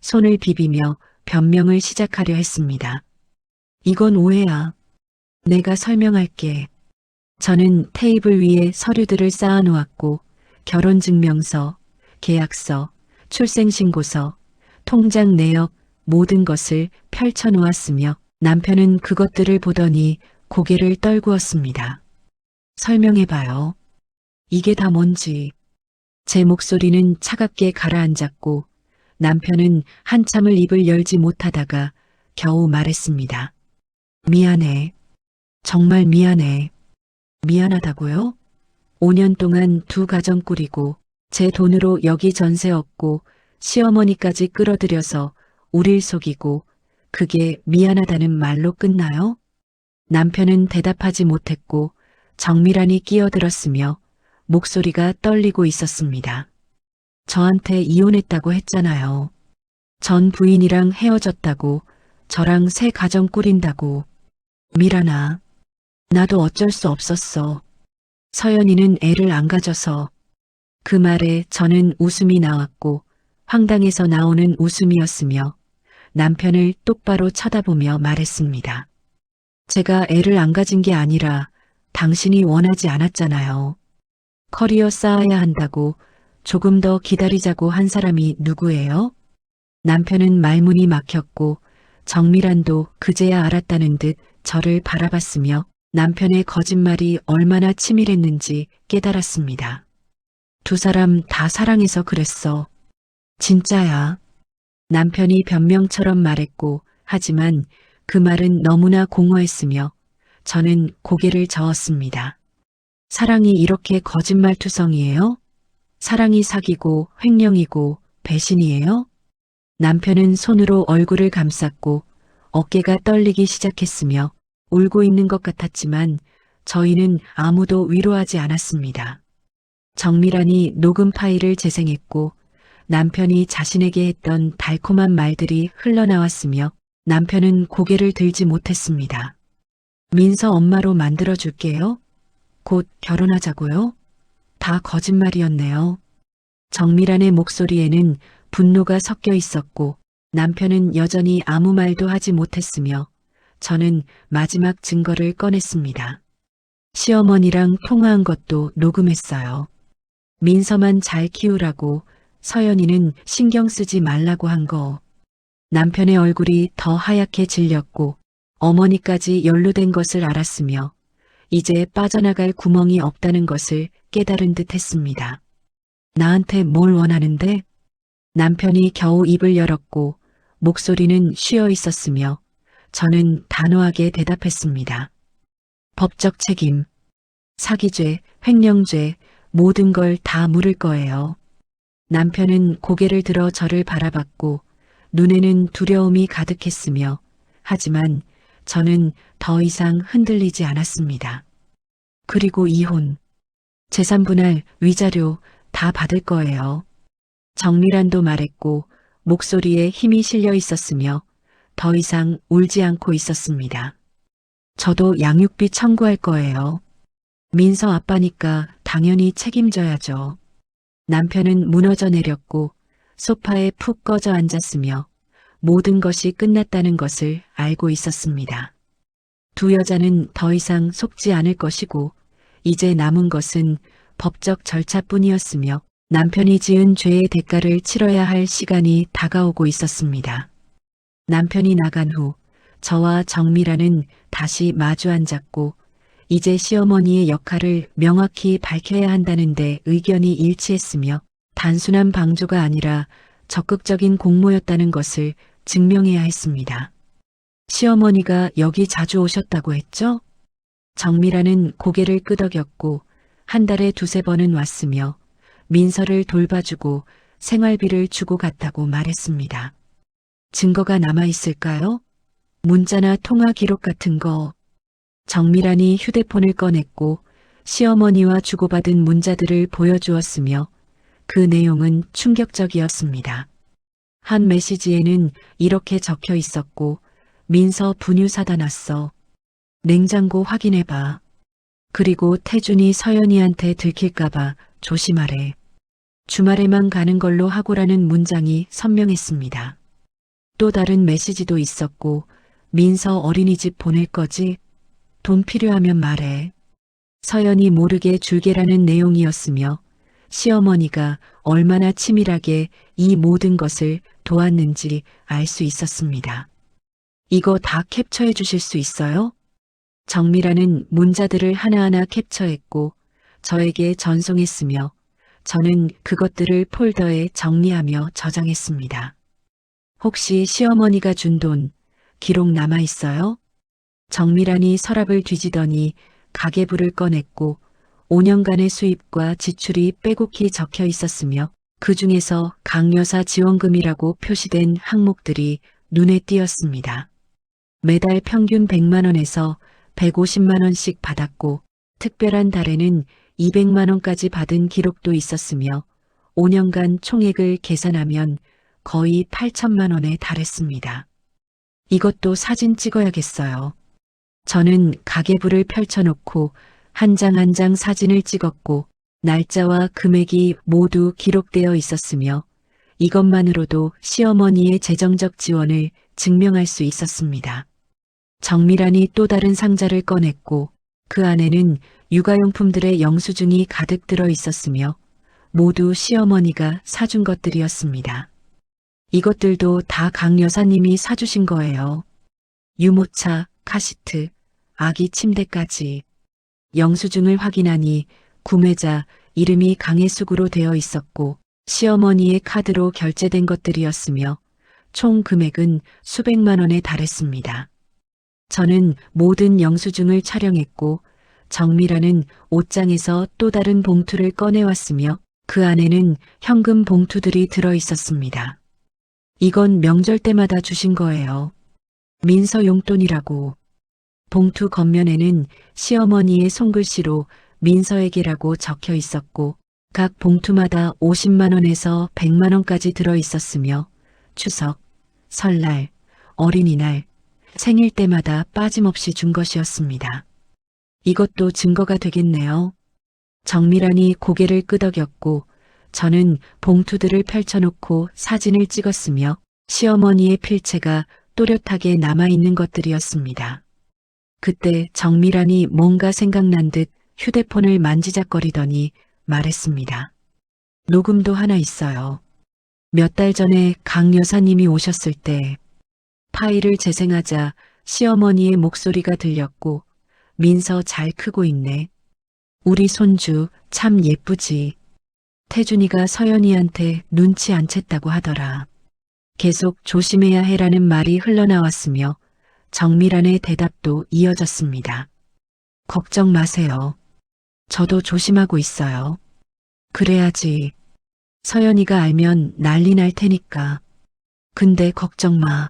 손을 비비며 변명을 시작하려 했습니다. 이건 오해야. 내가 설명할게. 저는 테이블 위에 서류들을 쌓아놓았고 결혼증명서, 계약서, 출생신고서, 통장 내역 모든 것을 펼쳐놓았으며 남편은 그것들을 보더니 고개를 떨구었습니다. 설명해봐요. 이게 다 뭔지. 제 목소리는 차갑게 가라앉았고 남편은 한참을 입을 열지 못하다가 겨우 말했습니다. 미안해. 정말 미안해. 미안하다고요? 5년 동안 두 가정 꾸리고 제 돈으로 여기 전세 얻고 시어머니까지 끌어들여서 우릴 속이고 그게 미안하다는 말로 끝나요? 남편은 대답하지 못했고 정미란이 끼어들었으며 목소리가 떨리고 있었습니다. 저한테 이혼했다고 했잖아요. 전 부인이랑 헤어졌다고, 저랑 새 가정 꾸린다고. 미란아, 나도 어쩔 수 없었어. 서연이는 애를 안 가져서. 그 말에 저는 웃음이 나왔고 황당해서 나오는 웃음이었으며 남편을 똑바로 쳐다보며 말했습니다. 제가 애를 안 가진 게 아니라 당신이 원하지 않았잖아요. 커리어 쌓아야 한다고 조금 더 기다리자고 한 사람이 누구예요? 남편은 말문이 막혔고 정미란도 그제야 알았다는 듯 저를 바라봤으며 남편의 거짓말이 얼마나 치밀했는지 깨달았습니다. 두 사람 다 사랑해서 그랬어. 진짜야. 남편이 변명처럼 말했고 하지만 그 말은 너무나 공허했으며 저는 고개를 저었습니다. 사랑이 이렇게 거짓말투성이에요? 사랑이 사기고 횡령이고 배신이에요? 남편은 손으로 얼굴을 감쌌고 어깨가 떨리기 시작했으며 울고 있는 것 같았지만 저희는 아무도 위로하지 않았습니다. 정미란이 녹음 파일을 재생했고 남편이 자신에게 했던 달콤한 말들이 흘러나왔으며 남편은 고개를 들지 못했습니다. 민서 엄마로 만들어줄게요. 곧 결혼하자고요? 다 거짓말이었네요. 정미란의 목소리에는 분노가 섞여 있었고 남편은 여전히 아무 말도 하지 못했으며 저는 마지막 증거를 꺼냈습니다. 시어머니랑 통화한 것도 녹음했어요. 민서만 잘 키우라고 서연이는 신경 쓰지 말라고 한 거. 남편의 얼굴이 더 하얗게 질렸고 어머니까지 연루된 것을 알았으며 이제 빠져나갈 구멍이 없다는 것을 깨달은 듯 했습니다. 나한테 뭘 원하는데? 남편이 겨우 입을 열었고 목소리는 쉬어 있었으며 저는 단호하게 대답했습니다. 법적 책임, 사기죄, 횡령죄 모든 걸 다 물을 거예요. 남편은 고개를 들어 저를 바라봤고 눈에는 두려움이 가득했으며 하지만 저는 더 이상 흔들리지 않았습니다. 그리고 이혼, 재산분할, 위자료 다 받을 거예요. 정미란도 말했고 목소리에 힘이 실려 있었으며 더 이상 울지 않고 있었습니다. 저도 양육비 청구할 거예요. 민서 아빠니까 당연히 책임져야죠. 남편은 무너져 내렸고 소파에 푹 꺼져 앉았으며 모든 것이 끝났다는 것을 알고 있었습니다. 두 여자는 더 이상 속지 않을 것이고 이제 남은 것은 법적 절차뿐이었으며 남편이 지은 죄의 대가를 치러야 할 시간이 다가오고 있었습니다. 남편이 나간 후 저와 정미라는 다시 마주 앉았고 이제 시어머니의 역할을 명확히 밝혀야 한다는데 의견이 일치했으며 단순한 방조가 아니라 적극적인 공모였다는 것을 증명해야 했습니다. 시어머니가 여기 자주 오셨다고 했죠? 정미라는 고개를 끄덕였고 한 달에 두세 번은 왔으며 민서를 돌봐주고 생활비를 주고 갔다고 말했습니다. 증거가 남아있을까요? 문자나 통화 기록 같은 거. 정미란이 휴대폰을 꺼냈고 시어머니와 주고받은 문자들을 보여주었으며 그 내용은 충격적이었습니다. 한 메시지에는 이렇게 적혀 있었고 민서 분유 사다 놨어. 냉장고 확인해봐. 그리고 태준이 서연이한테 들킬까봐 조심하래. 주말에만 가는 걸로 하고라는 문장이 선명했습니다. 또 다른 메시지도 있었고 민서 어린이집 보낼 거지? 돈 필요하면 말해. 서연이 모르게 줄게라는 내용이었으며 시어머니가 얼마나 치밀하게 이 모든 것을 도왔는지 알 수 있었습니다. 이거 다 캡처해 주실 수 있어요? 정미라는 문자들을 하나하나 캡처했고 저에게 전송했으며 저는 그것들을 폴더에 정리하며 저장했습니다. 혹시 시어머니가 준 돈 기록 남아 있어요? 정미란이 서랍을 뒤지더니 가계부를 꺼냈고 5년간의 수입과 지출이 빼곡히 적혀 있었으며 그 중에서 강여사 지원금이라고 표시된 항목들이 눈에 띄었습니다. 매달 평균 100만 원에서 150만 원씩 받았고 특별한 달에는 200만 원까지 받은 기록도 있었으며 5년간 총액을 계산하면 거의 8천만 원에 달했습니다. 이것도 사진 찍어야겠어요. 저는 가계부를 펼쳐놓고 한 장 한 장 사진을 찍었고 날짜와 금액이 모두 기록되어 있었으며 이것만으로도 시어머니의 재정적 지원을 증명할 수 있었습니다. 정미란이 또 다른 상자를 꺼냈고 그 안에는 육아용품들의 영수증이 가득 들어 있었으며 모두 시어머니가 사준 것들이었습니다. 이것들도 다 강 여사님이 사주신 거예요. 유모차, 카시트, 아기 침대까지. 영수증을 확인하니 구매자 이름이 강혜숙으로 되어 있었고 시어머니의 카드로 결제된 것들이었으며 총 금액은 수백만 원에 달했습니다. 저는 모든 영수증을 촬영했고 정미라는 옷장에서 또 다른 봉투를 꺼내왔으며 그 안에는 현금 봉투들이 들어 있었습니다. 이건 명절 때마다 주신 거예요. 민서 용돈이라고. 봉투 겉면에는 시어머니의 손글씨로 민서에게라고 적혀 있었고 각 봉투마다 50만 원에서 100만 원까지 들어 있었으며 추석, 설날, 어린이날, 생일 때마다 빠짐없이 준 것이었습니다. 이것도 증거가 되겠네요. 정미란이 고개를 끄덕였고 저는 봉투들을 펼쳐놓고 사진을 찍었으며 시어머니의 필체가 또렷하게 남아있는 것들이었습니다. 그때 정미란이 뭔가 생각난 듯 휴대폰을 만지작거리더니 말했습니다. 녹음도 하나 있어요. 몇 달 전에 강 여사님이 오셨을 때 파일을 재생하자 시어머니의 목소리가 들렸고 민서 잘 크고 있네. 우리 손주 참 예쁘지. 태준이가 서연이한테 눈치 안 챘다고 하더라. 계속 조심해야 해라는 말이 흘러나왔으며 정미란의 대답도 이어졌습니다. 걱정 마세요. 저도 조심하고 있어요. 그래야지. 서연이가 알면 난리 날 테니까. 근데 걱정 마.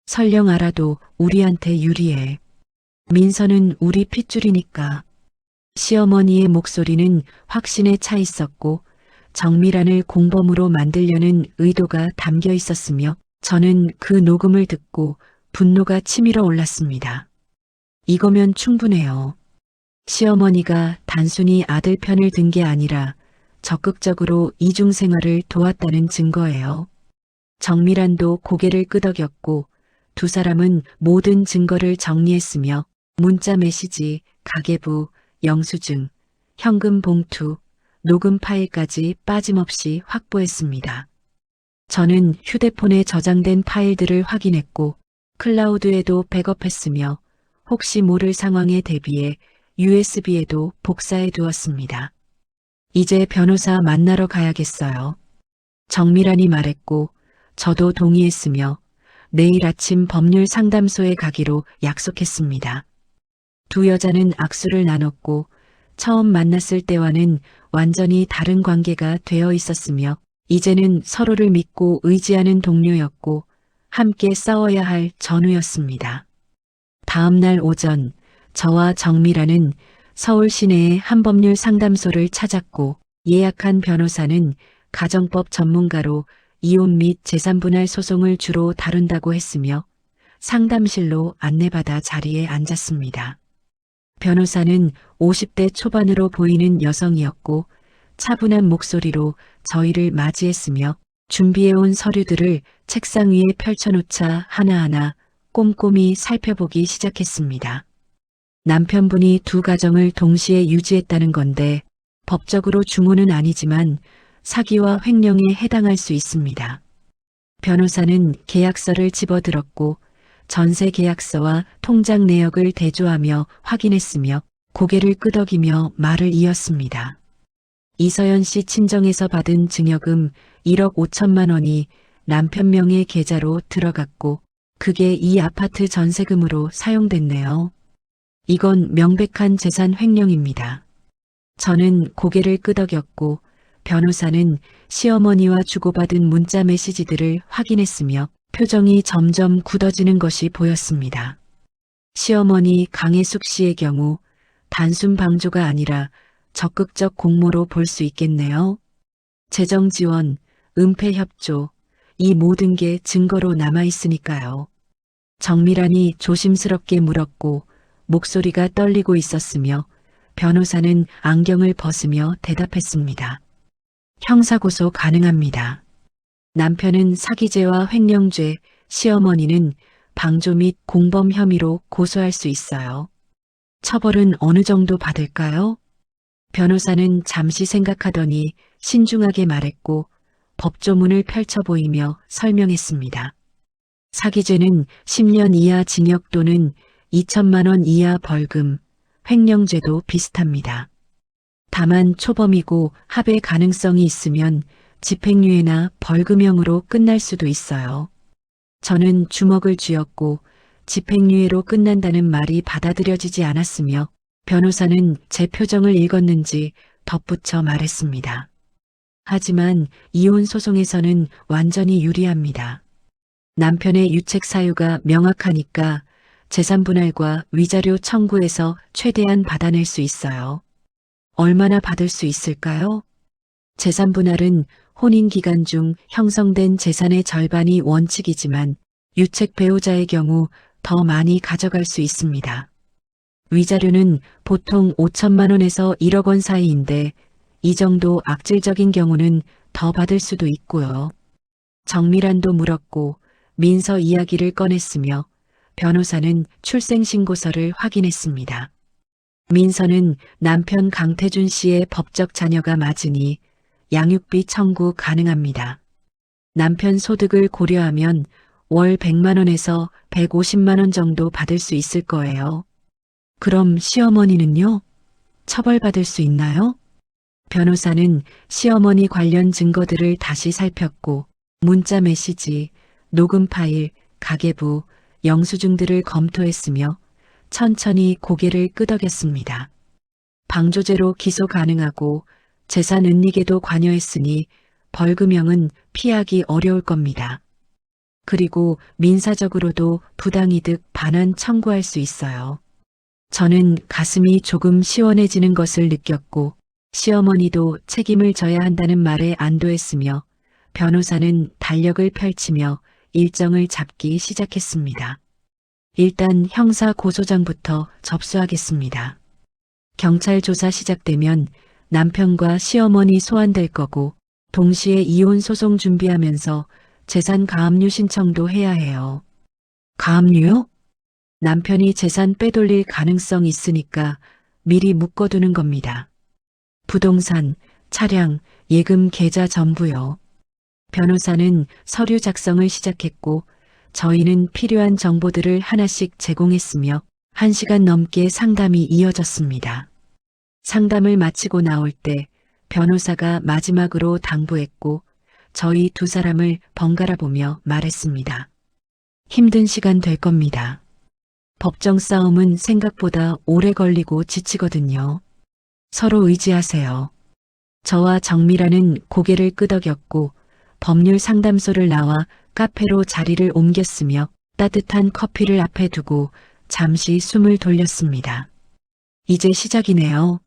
설령 알아도 우리한테 유리해. 민서는 우리 핏줄이니까. 시어머니의 목소리는 확신에 차 있었고 정미란을 공범으로 만들려는 의도가 담겨 있었으며 저는 그 녹음을 듣고 분노가 치밀어 올랐습니다. 이거면 충분해요. 시어머니가 단순히 아들 편을 든 게 아니라 적극적으로 이중생활을 도왔다는 증거예요. 정미란도 고개를 끄덕였고 두 사람은 모든 증거를 정리했으며 문자 메시지, 가계부, 영수증, 현금 봉투, 녹음 파일까지 빠짐없이 확보했습니다. 저는 휴대폰에 저장된 파일들을 확인했고 클라우드에도 백업했으며 혹시 모를 상황에 대비해 USB에도 복사해 두었습니다. 이제 변호사 만나러 가야겠어요. 정미란이 말했고 저도 동의했으며 내일 아침 법률 상담소에 가기로 약속했습니다. 두 여자는 악수를 나눴고 처음 만났을 때와는 완전히 다른 관계가 되어 있었으며 이제는 서로를 믿고 의지하는 동료였고 함께 싸워야 할 전우였습니다. 다음 날 오전 저와 정미라는 서울 시내의 한 법률 상담소를 찾았고 예약한 변호사는 가정법 전문가로 이혼 및 재산분할 소송을 주로 다룬다고 했으며 상담실로 안내받아 자리에 앉았습니다. 변호사는 50대 초반으로 보이는 여성이었고 차분한 목소리로 저희를 맞이했으며 준비해온 서류들을 책상 위에 펼쳐놓자 하나하나 꼼꼼히 살펴보기 시작했습니다. 남편분이 두 가정을 동시에 유지했다는 건데 법적으로 주모는 아니지만 사기와 횡령에 해당할 수 있습니다. 변호사는 계약서를 집어들었고 전세 계약서와 통장 내역을 대조하며 확인했으며 고개를 끄덕이며 말을 이었습니다. 이서연 씨 친정에서 받은 증여금 1억 5천만 원이 남편 명의 계좌로 들어갔고 그게 이 아파트 전세금으로 사용됐네요. 이건 명백한 재산 횡령입니다. 저는 고개를 끄덕였고 변호사는 시어머니와 주고받은 문자 메시지들을 확인했으며 표정이 점점 굳어지는 것이 보였습니다. 시어머니 강혜숙 씨의 경우 단순 방조가 아니라 적극적 공모로 볼 수 있겠네요. 재정 지원, 은폐 협조, 이 모든 게 증거로 남아 있으니까요. 정미란이 조심스럽게 물었고 목소리가 떨리고 있었으며 변호사는 안경을 벗으며 대답했습니다. 형사고소 가능합니다. 남편은 사기죄와 횡령죄, 시어머니는 방조 및 공범 혐의로 고소할 수 있어요. 처벌은 어느 정도 받을까요? 변호사는 잠시 생각하더니 신중하게 말했고 법조문을 펼쳐 보이며 설명했습니다. 사기죄는 10년 이하 징역 또는 2천만 원 이하 벌금, 횡령죄도 비슷합니다. 다만 초범이고 합의 가능성이 있으면 집행유예나 벌금형으로 끝날 수도 있어요. 저는 주먹을 쥐었고 집행유예로 끝난다는 말이 받아들여지지 않았으며 변호사는 제 표정을 읽었는지 덧붙여 말했습니다. 하지만 이혼 소송에서는 완전히 유리합니다. 남편의 유책 사유가 명확하니까 재산분할과 위자료 청구에서 최대한 받아낼 수 있어요. 얼마나 받을 수 있을까요? 재산분할은 혼인 기간 중 형성된 재산의 절반이 원칙이지만 유책 배우자의 경우 더 많이 가져갈 수 있습니다. 위자료는 보통 5천만 원에서 1억 원 사이인데 이 정도 악질적인 경우는 더 받을 수도 있고요. 정미란도 물었고 민서 이야기를 꺼냈으며 변호사는 출생신고서를 확인했습니다. 민서는 남편 강태준 씨의 법적 자녀가 맞으니 양육비 청구 가능합니다. 남편 소득을 고려하면 월 100만 원에서 150만 원 정도 받을 수 있을 거예요. 그럼 시어머니는요? 처벌받을 수 있나요? 변호사는 시어머니 관련 증거들을 다시 살폈고 문자 메시지, 녹음 파일, 가계부, 영수증들을 검토했으며 천천히 고개를 끄덕였습니다. 방조죄로 기소 가능하고 재산 은닉에도 관여했으니 벌금형은 피하기 어려울 겁니다. 그리고 민사적으로도 부당이득 반환 청구할 수 있어요. 저는 가슴이 조금 시원해지는 것을 느꼈고 시어머니도 책임을 져야 한다는 말에 안도했으며 변호사는 달력을 펼치며 일정을 잡기 시작했습니다. 일단 형사 고소장부터 접수하겠습니다. 경찰 조사 시작되면 남편과 시어머니 소환될 거고 동시에 이혼 소송 준비하면서 재산 가압류 신청도 해야 해요. 가압류요? 남편이 재산 빼돌릴 가능성 있으니까 미리 묶어두는 겁니다. 부동산, 차량, 예금 계좌 전부요. 변호사는 서류 작성을 시작했고 저희는 필요한 정보들을 하나씩 제공했으며 1시간 넘게 상담이 이어졌습니다. 상담을 마치고 나올 때 변호사가 마지막으로 당부했고 저희 두 사람을 번갈아 보며 말했습니다. 힘든 시간 될 겁니다. 법정 싸움은 생각보다 오래 걸리고 지치거든요. 서로 의지하세요. 저와 정미라는 고개를 끄덕였고 법률 상담소를 나와 카페로 자리를 옮겼으며 따뜻한 커피를 앞에 두고 잠시 숨을 돌렸습니다. 이제 시작이네요.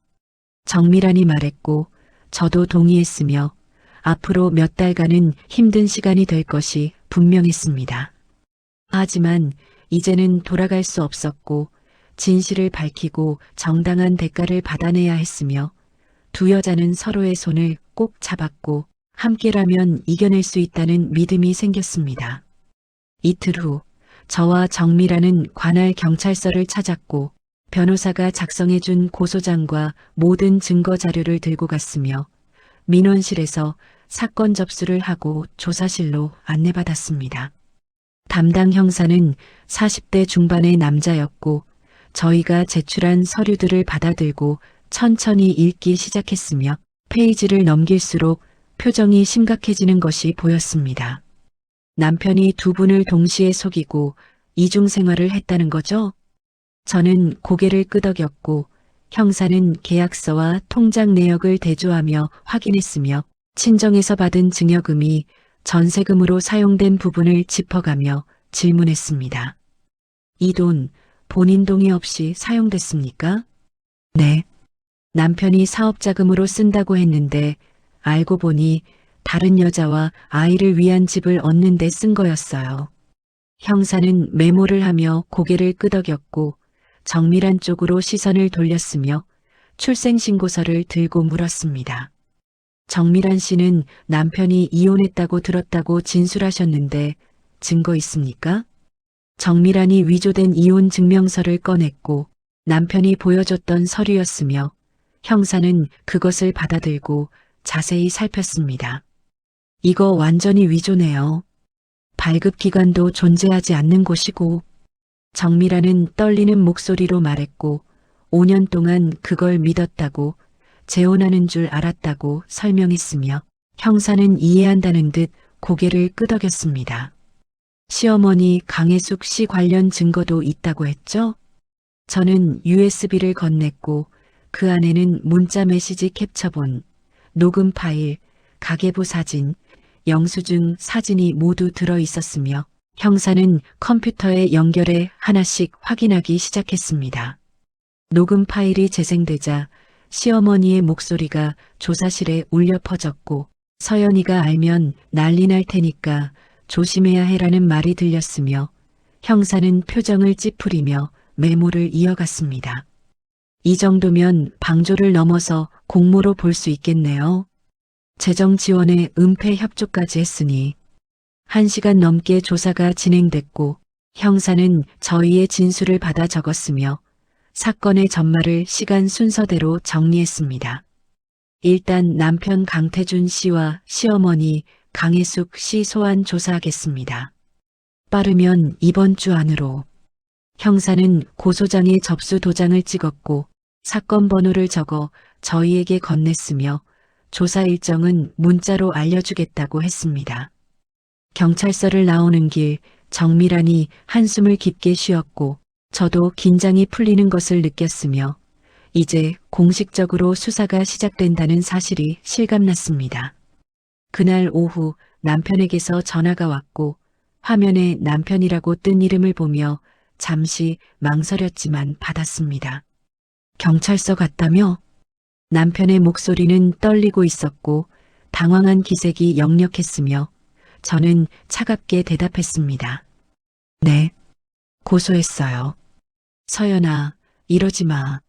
정미란이 말했고 저도 동의했으며 앞으로 몇 달간은 힘든 시간이 될 것이 분명했습니다. 하지만 이제는 돌아갈 수 없었고 진실을 밝히고 정당한 대가를 받아내야 했으며 두 여자는 서로의 손을 꼭 잡았고 함께라면 이겨낼 수 있다는 믿음이 생겼습니다. 이틀 후 저와 정미라는 관할 경찰서를 찾았고 변호사가 작성해준 고소장과 모든 증거 자료를 들고 갔으며 민원실에서 사건 접수를 하고 조사실로 안내받았습니다. 담당 형사는 40대 중반의 남자였고 저희가 제출한 서류들을 받아들고 천천히 읽기 시작했으며 페이지를 넘길수록 표정이 심각해지는 것이 보였습니다. 남편이 두 분을 동시에 속이고 이중생활을 했다는 거죠? 저는 고개를 끄덕였고 형사는 계약서와 통장 내역을 대조하며 확인했으며 친정에서 받은 증여금이 전세금으로 사용된 부분을 짚어가며 질문했습니다. 이 돈 본인 동의 없이 사용됐습니까? 네. 남편이 사업자금으로 쓴다고 했는데 알고 보니 다른 여자와 아이를 위한 집을 얻는 데 쓴 거였어요. 형사는 메모를 하며 고개를 끄덕였고 정밀한 쪽으로 시선을 돌렸으며 출생신고서를 들고 물었습니다. 정밀한 씨는 남편이 이혼했다고 들었다고 진술하셨는데 증거 있습니까? 정밀한이 위조된 이혼 증명서를 꺼냈고 남편이 보여줬던 서류였으며 형사는 그것을 받아들고 자세히 살폈습니다. 이거 완전히 위조네요. 발급기관도 존재하지 않는 곳이고 정미라는 떨리는 목소리로 말했고 5년 동안 그걸 믿었다고 재혼하는 줄 알았다고 설명했으며 형사는 이해한다는 듯 고개를 끄덕였습니다. 시어머니 강혜숙 씨 관련 증거도 있다고 했죠? 저는 USB를 건넸고 그 안에는 문자 메시지 캡처본, 녹음 파일, 가계부 사진, 영수증 사진이 모두 들어 있었으며 형사는 컴퓨터에 연결해 하나씩 확인하기 시작했습니다. 녹음 파일이 재생되자 시어머니의 목소리가 조사실에 울려 퍼졌고 서연이가 알면 난리 날 테니까 조심해야 해라는 말이 들렸으며 형사는 표정을 찌푸리며 메모를 이어갔습니다. 이 정도면 방조를 넘어서 공모로 볼 수 있겠네요. 재정 지원에 은폐 협조까지 했으니 1시간 넘게 조사가 진행됐고 형사는 저희의 진술을 받아 적었으며 사건의 전말을 시간 순서대로 정리했습니다. 일단 남편 강태준 씨와 시어머니 강혜숙 씨 소환 조사하겠습니다. 빠르면 이번 주 안으로. 형사는 고소장에 접수 도장을 찍었고 사건 번호를 적어 저희에게 건넸으며 조사 일정은 문자로 알려주겠다고 했습니다. 경찰서를 나오는 길 정미란이 한숨을 깊게 쉬었고 저도 긴장이 풀리는 것을 느꼈으며 이제 공식적으로 수사가 시작된다는 사실이 실감났습니다. 그날 오후 남편에게서 전화가 왔고 화면에 남편이라고 뜬 이름을 보며 잠시 망설였지만 받았습니다. 경찰서 갔다며? 남편의 목소리는 떨리고 있었고 당황한 기색이 역력했으며 저는 차갑게 대답했습니다. 네. 고소했어요. 서연아, 이러지 마.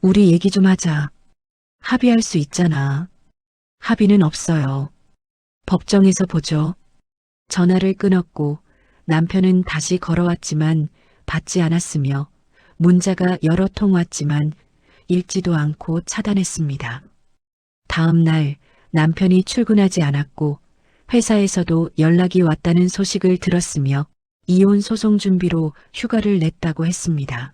우리 얘기 좀 하자. 합의할 수 있잖아. 합의는 없어요. 법정에서 보죠. 전화를 끊었고 남편은 다시 걸어왔지만 받지 않았으며 문자가 여러 통 왔지만 읽지도 않고 차단했습니다. 다음 날 남편이 출근하지 않았고 회사에서도 연락이 왔다는 소식을 들었으며 이혼 소송 준비로 휴가를 냈다고 했습니다.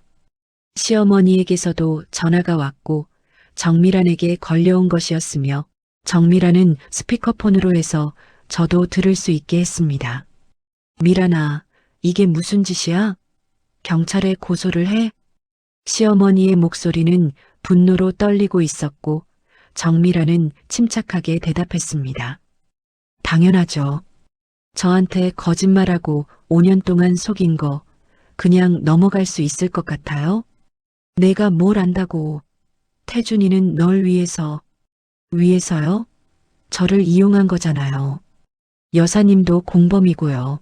시어머니에게서도 전화가 왔고 정미란에게 걸려온 것이었으며 정미란은 스피커폰으로 해서 저도 들을 수 있게 했습니다. 미란아, 이게 무슨 짓이야? 경찰에 고소를 해? 시어머니의 목소리는 분노로 떨리고 있었고 정미란은 침착하게 대답했습니다. 당연하죠. 저한테 거짓말하고 5년 동안 속인 거 그냥 넘어갈 수 있을 것 같아요? 내가 뭘 안다고. 태준이는 널 위해서. 위해서요? 저를 이용한 거잖아요. 여사님도 공범이고요.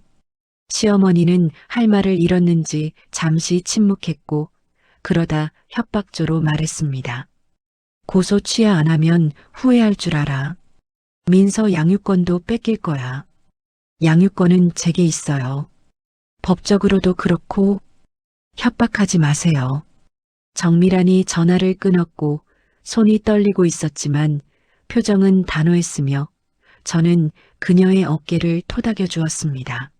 시어머니는 할 말을 잃었는지 잠시 침묵했고 그러다 협박조로 말했습니다. 고소 취하 안 하면 후회할 줄 알아. 민서 양육권도 뺏길 거야. 양육권은 제게 있어요. 법적으로도 그렇고 협박하지 마세요. 정미란이 전화를 끊었고 손이 떨리고 있었지만 표정은 단호했으며 저는 그녀의 어깨를 토닥여 주었습니다.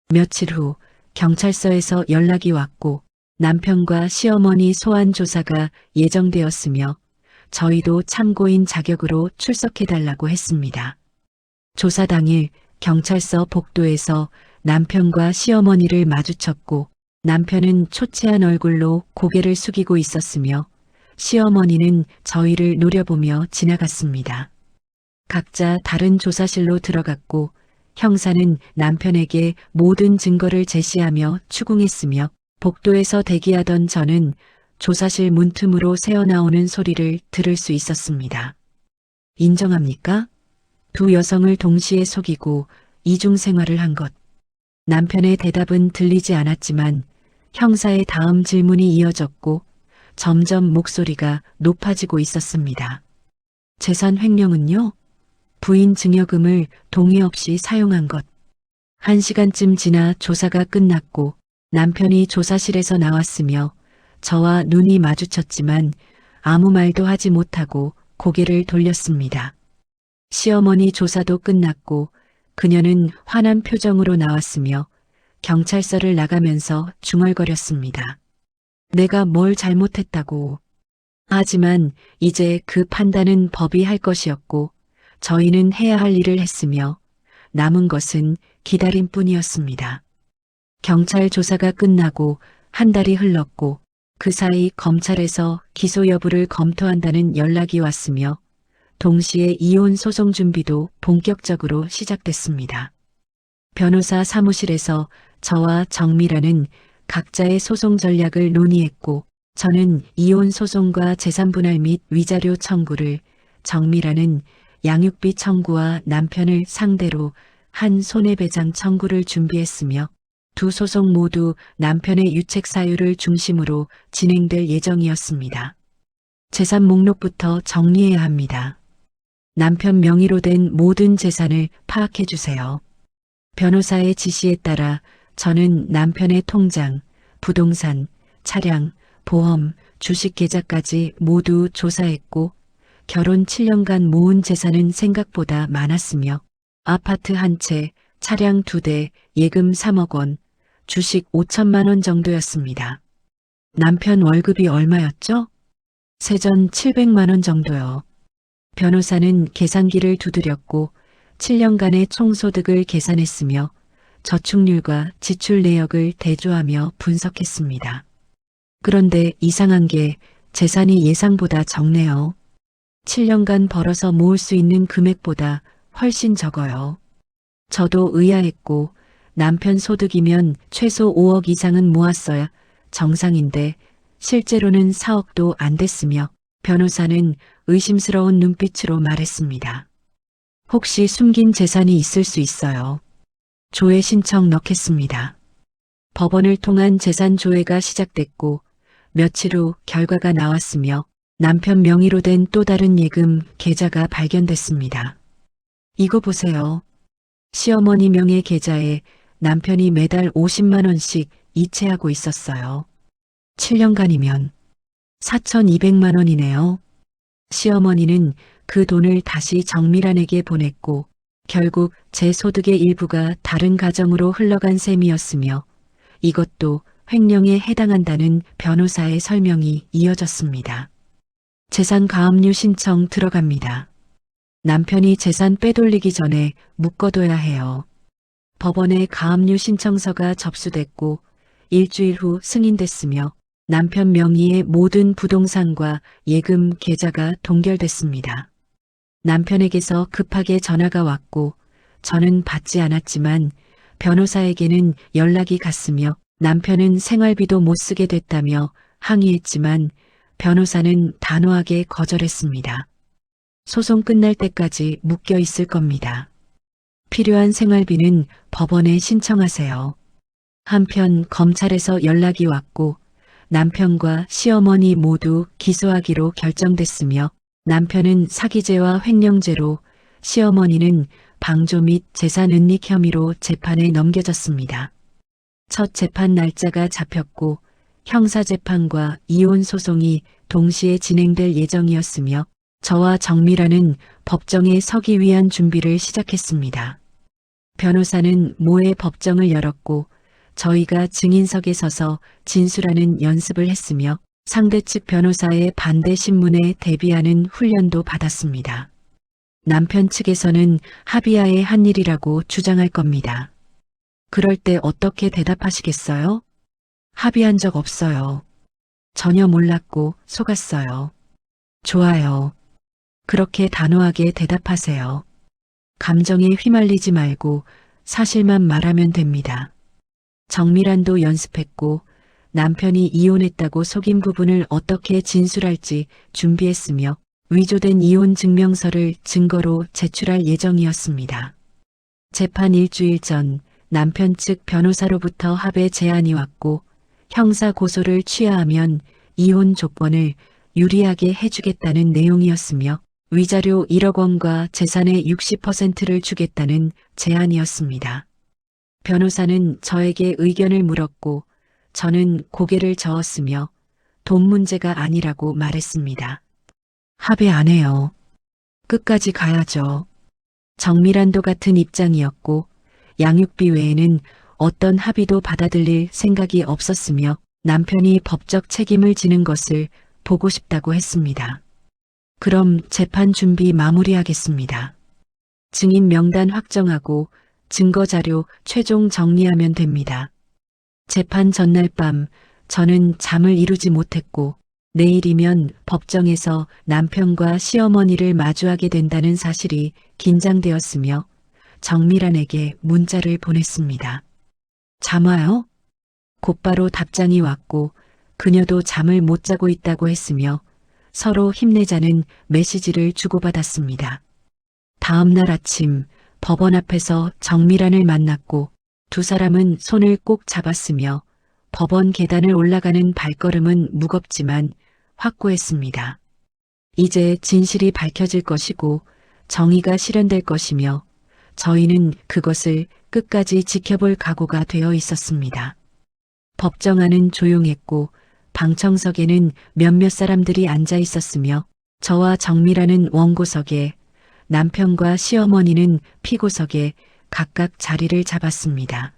며칠 후 경찰서에서 연락이 왔고 남편과 시어머니 소환 조사가 예정되었으며 저희도 참고인 자격으로 출석해달라고 했습니다. 조사 당일 경찰서 복도에서 남편과 시어머니를 마주쳤고 남편은 초췌한 얼굴로 고개를 숙이고 있었으며 시어머니는 저희를 노려보며 지나갔습니다. 각자 다른 조사실로 들어갔고 형사는 남편에게 모든 증거를 제시하며 추궁했으며 복도에서 대기하던 저는 조사실 문틈으로 새어나오는 소리를 들을 수 있었습니다. 인정합니까? 두 여성을 동시에 속이고 이중생활을 한 것. 남편의 대답은 들리지 않았지만 형사의 다음 질문이 이어졌고 점점 목소리가 높아지고 있었습니다. 재산 횡령은요? 부인 증여금을 동의 없이 사용한 것. 1시간쯤 지나 조사가 끝났고 남편이 조사실에서 나왔으며 저와 눈이 마주쳤지만 아무 말도 하지 못하고 고개를 돌렸습니다. 시어머니 조사도 끝났고 그녀는 화난 표정으로 나왔으며 경찰서를 나가면서 중얼거렸습니다. 내가 뭘 잘못했다고. 하지만 이제 그 판단은 법이 할 것이었고 저희는 해야 할 일을 했으며 남은 것은 기다림뿐이었습니다. 경찰 조사가 끝나고 한 달이 흘렀고 그 사이 검찰에서 기소 여부를 검토한다는 연락이 왔으며 동시에 이혼 소송 준비도 본격적으로 시작됐습니다. 변호사 사무실에서 저와 정미라는 각자의 소송 전략을 논의했고 저는 이혼 소송과 재산분할 및 위자료 청구를, 정미라는 양육비 청구와 남편을 상대로 한 손해배상 청구를 준비했으며 두 소송 모두 남편의 유책 사유를 중심으로 진행될 예정이었습니다. 재산 목록부터 정리해야 합니다. 남편 명의로 된 모든 재산을 파악해 주세요. 변호사의 지시에 따라 저는 남편의 통장, 부동산, 차량, 보험, 주식 계좌까지 모두 조사했고 결혼 7년간 모은 재산은 생각보다 많았으며 아파트 한 채, 차량 2대, 예금 3억 원, 주식 5천만 원 정도였습니다. 남편 월급이 얼마였죠? 세전 700만 원 정도요. 변호사는 계산기를 두드렸고 7년간의 총소득을 계산했으며 저축률과 지출 내역을 대조하며 분석했습니다. 그런데 이상한 게 재산이 예상보다 적네요. 7년간 벌어서 모을 수 있는 금액보다 훨씬 적어요. 저도 의아했고 남편 소득이면 최소 5억 이상은 모았어야 정상인데 실제로는 4억도 안 됐으며 변호사는 의심스러운 눈빛으로 말했습니다. 혹시 숨긴 재산이 있을 수 있어요. 조회 신청 넣겠습니다. 법원을 통한 재산 조회가 시작됐고 며칠 후 결과가 나왔으며 남편 명의로 된 또 다른 예금 계좌가 발견됐습니다. 이거 보세요. 시어머니 명의 계좌에 남편이 매달 50만 원씩 이체하고 있었어요. 7년간이면 4,200만 원이네요. 시어머니는 그 돈을 다시 정밀한에게 보냈고 결국 제 소득의 일부가 다른 가정으로 흘러간 셈이었으며 이것도 횡령에 해당한다는 변호사의 설명이 이어졌습니다. 재산 가압류 신청 들어갑니다. 남편이 재산 빼돌리기 전에 묶어둬야 해요. 법원에 가압류 신청서가 접수됐고 일주일 후 승인됐으며 남편 명의의 모든 부동산과 예금 계좌가 동결됐습니다. 남편에게서 급하게 전화가 왔고 저는 받지 않았지만 변호사에게는 연락이 갔으며 남편은 생활비도 못 쓰게 됐다며 항의했지만 변호사는 단호하게 거절했습니다. 소송 끝날 때까지 묶여 있을 겁니다. 필요한 생활비는 법원에 신청하세요. 한편 검찰에서 연락이 왔고 남편과 시어머니 모두 기소하기로 결정됐으며 남편은 사기죄와 횡령죄로 시어머니는 방조 및 재산 은닉 혐의로 재판에 넘겨졌습니다. 첫 재판 날짜가 잡혔고 형사재판과 이혼 소송이 동시에 진행될 예정이었으며 저와 정미라는 법정에 서기 위한 준비를 시작했습니다. 변호사는 모의 법정을 열었고 저희가 증인석에 서서 진술하는 연습을 했으며 상대 측 변호사의 반대 신문에 대비하는 훈련도 받았습니다. 남편 측에서는 합의하에 한 일이라고 주장할 겁니다. 그럴 때 어떻게 대답하시겠어요? 합의한 적 없어요. 전혀 몰랐고 속았어요. 좋아요. 그렇게 단호하게 대답하세요. 감정에 휘말리지 말고 사실만 말하면 됩니다. 정밀한도 연습했고 남편이 이혼했다고 속인 부분을 어떻게 진술할지 준비했으며 위조된 이혼 증명서를 증거로 제출할 예정이었습니다. 재판 일주일 전 남편 측 변호사로부터 합의 제안이 왔고 형사 고소를 취하하면 이혼 조건을 유리하게 해주겠다는 내용이었으며 위자료 1억 원과 재산의 60%를 주겠다는 제안이었습니다. 변호사는 저에게 의견을 물었고 저는 고개를 저었으며 돈 문제가 아니라고 말했습니다. 합의 안 해요. 끝까지 가야죠. 정밀한도 같은 입장이었고 양육비 외에는 어떤 합의도 받아들일 생각이 없었으며 남편이 법적 책임을 지는 것을 보고 싶다고 했습니다. 그럼 재판 준비 마무리하겠습니다. 증인 명단 확정하고 증거자료 최종 정리하면 됩니다. 재판 전날 밤 저는 잠을 이루지 못했고 내일이면 법정에서 남편과 시어머니를 마주하게 된다는 사실이 긴장되었으며 정밀한에게 문자를 보냈습니다. 잠 와요? 곧바로 답장이 왔고 그녀도 잠을 못 자고 있다고 했으며 서로 힘내자는 메시지를 주고받았습니다. 다음 날 아침 법원 앞에서 정밀한을 만났고 두 사람은 손을 꼭 잡았으며 법원 계단을 올라가는 발걸음은 무겁지만 확고했습니다. 이제 진실이 밝혀질 것이고 정의가 실현될 것이며 저희는 그것을 끝까지 지켜볼 각오가 되어 있었습니다. 법정 안은 조용했고 방청석에는 몇몇 사람들이 앉아 있었으며 저와 정밀한은 원고석에 남편과 시어머니는 피고석에 각각 자리를 잡았습니다.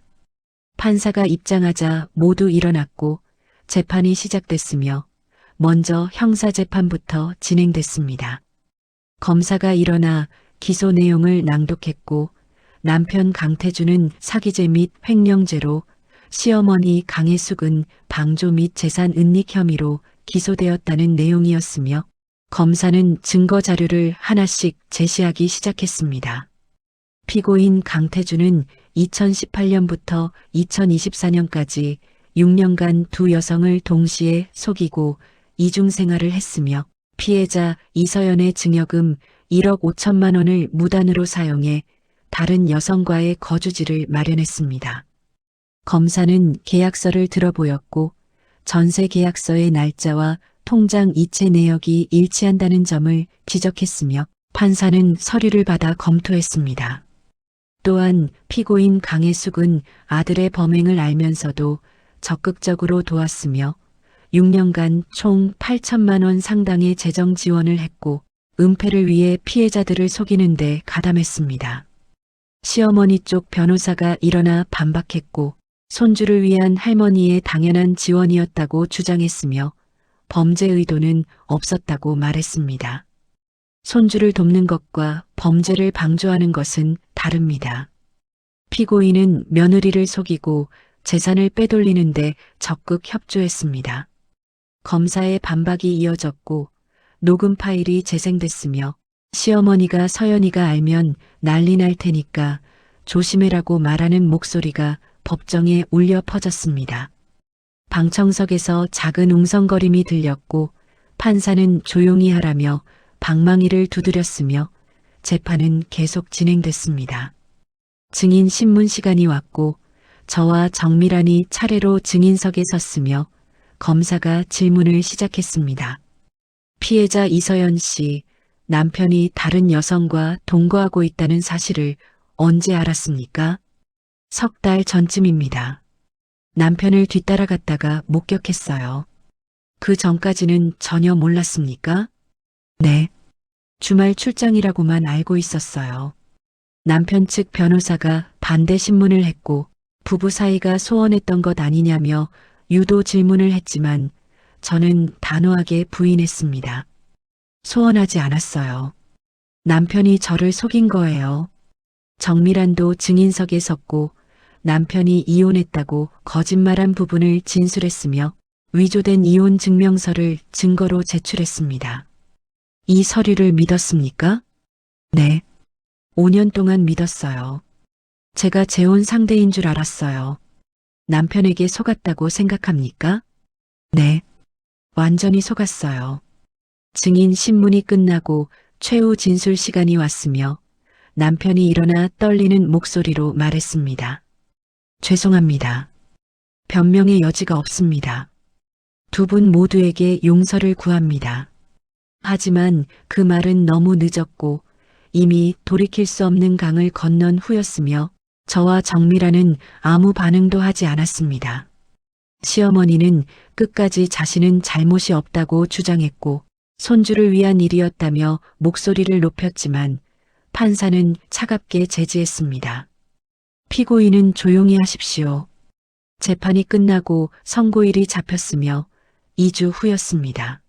판사가 입장하자 모두 일어났고 재판이 시작됐으며 먼저 형사재판부터 진행됐습니다. 검사가 일어나 기소 내용을 낭독했고 남편 강태주는 사기죄 및 횡령죄로 시어머니 강혜숙은 방조 및 재산 은닉 혐의로 기소되었다는 내용이었으며 검사는 증거 자료를 하나씩 제시하기 시작했습니다. 피고인 강태주는 2018년부터 2024년까지 6년간 두 여성을 동시에 속이고 이중생활을 했으며 피해자 이서연의 증여금 1억 5천만 원을 무단으로 사용해 다른 여성과의 거주지를 마련했습니다. 검사는 계약서를 들어보였고 전세 계약서의 날짜와 통장 이체 내역이 일치한다는 점을 지적했으며 판사는 서류를 받아 검토했습니다. 또한 피고인 강혜숙은 아들의 범행을 알면서도 적극적으로 도왔으며 6년간 총 8천만 원 상당의 재정 지원을 했고 은폐를 위해 피해자들을 속이는 데 가담했습니다. 시어머니 쪽 변호사가 일어나 반박했고 손주를 위한 할머니의 당연한 지원이었다고 주장했으며 범죄 의도는 없었다고 말했습니다. 손주를 돕는 것과 범죄를 방조하는 것은 다릅니다. 피고인은 며느리를 속이고 재산을 빼돌리는데 적극 협조했습니다. 검사의 반박이 이어졌고 녹음 파일이 재생됐으며 시어머니가 서연이가 알면 난리 날 테니까 조심해라고 말하는 목소리가 법정에 울려 퍼졌습니다. 방청석에서 작은 웅성거림이 들렸고 판사는 조용히 하라며 방망이를 두드렸으며 재판은 계속 진행됐습니다. 증인 신문 시간이 왔고 저와 정미란이 차례로 증인석에 섰으며 검사가 질문을 시작했습니다. 피해자 이서연 씨, 남편이 다른 여성과 동거하고 있다는 사실을 언제 알았습니까? 석 달 전쯤입니다. 남편을 뒤따라갔다가 목격했어요. 그 전까지는 전혀 몰랐습니까? 네. 주말 출장이라고만 알고 있었어요. 남편 측 변호사가 반대 신문을 했고 부부 사이가 소원했던 것 아니냐며 유도 질문을 했지만 저는 단호하게 부인했습니다. 소원하지 않았어요. 남편이 저를 속인 거예요. 정미란도 증인석에 섰고 남편이 이혼했다고 거짓말한 부분을 진술했으며 위조된 이혼 증명서를 증거로 제출했습니다. 이 서류를 믿었습니까? 네. 5년 동안 믿었어요. 제가 재혼 상대인 줄 알았어요. 남편에게 속았다고 생각합니까? 네. 완전히 속았어요. 증인 신문이 끝나고 최후 진술 시간이 왔으며 남편이 일어나 떨리는 목소리로 말했습니다. 죄송합니다. 변명의 여지가 없습니다. 두 분 모두에게 용서를 구합니다. 하지만 그 말은 너무 늦었고 이미 돌이킬 수 없는 강을 건넌 후였으며 저와 정미라는 아무 반응도 하지 않았습니다. 시어머니는 끝까지 자신은 잘못이 없다고 주장했고 손주를 위한 일이었다며 목소리를 높였지만 판사는 차갑게 제지했습니다. 피고인은 조용히 하십시오. 재판이 끝나고 선고일이 잡혔으며 2주 후였습니다.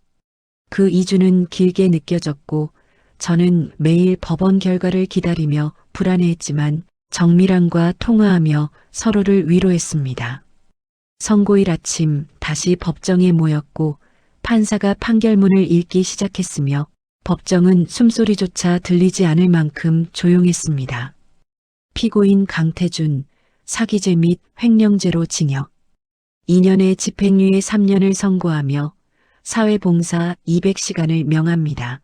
그 2주는 길게 느껴졌고 저는 매일 법원 결과를 기다리며 불안해했지만 정미란과 통화하며 서로를 위로했습니다. 선고일 아침 다시 법정에 모였고 판사가 판결문을 읽기 시작했으며 법정은 숨소리조차 들리지 않을 만큼 조용했습니다. 피고인 강태준, 사기죄 및 횡령죄로 징역 2년의 집행유예 3년을 선고하며 사회봉사 200시간을 명합니다.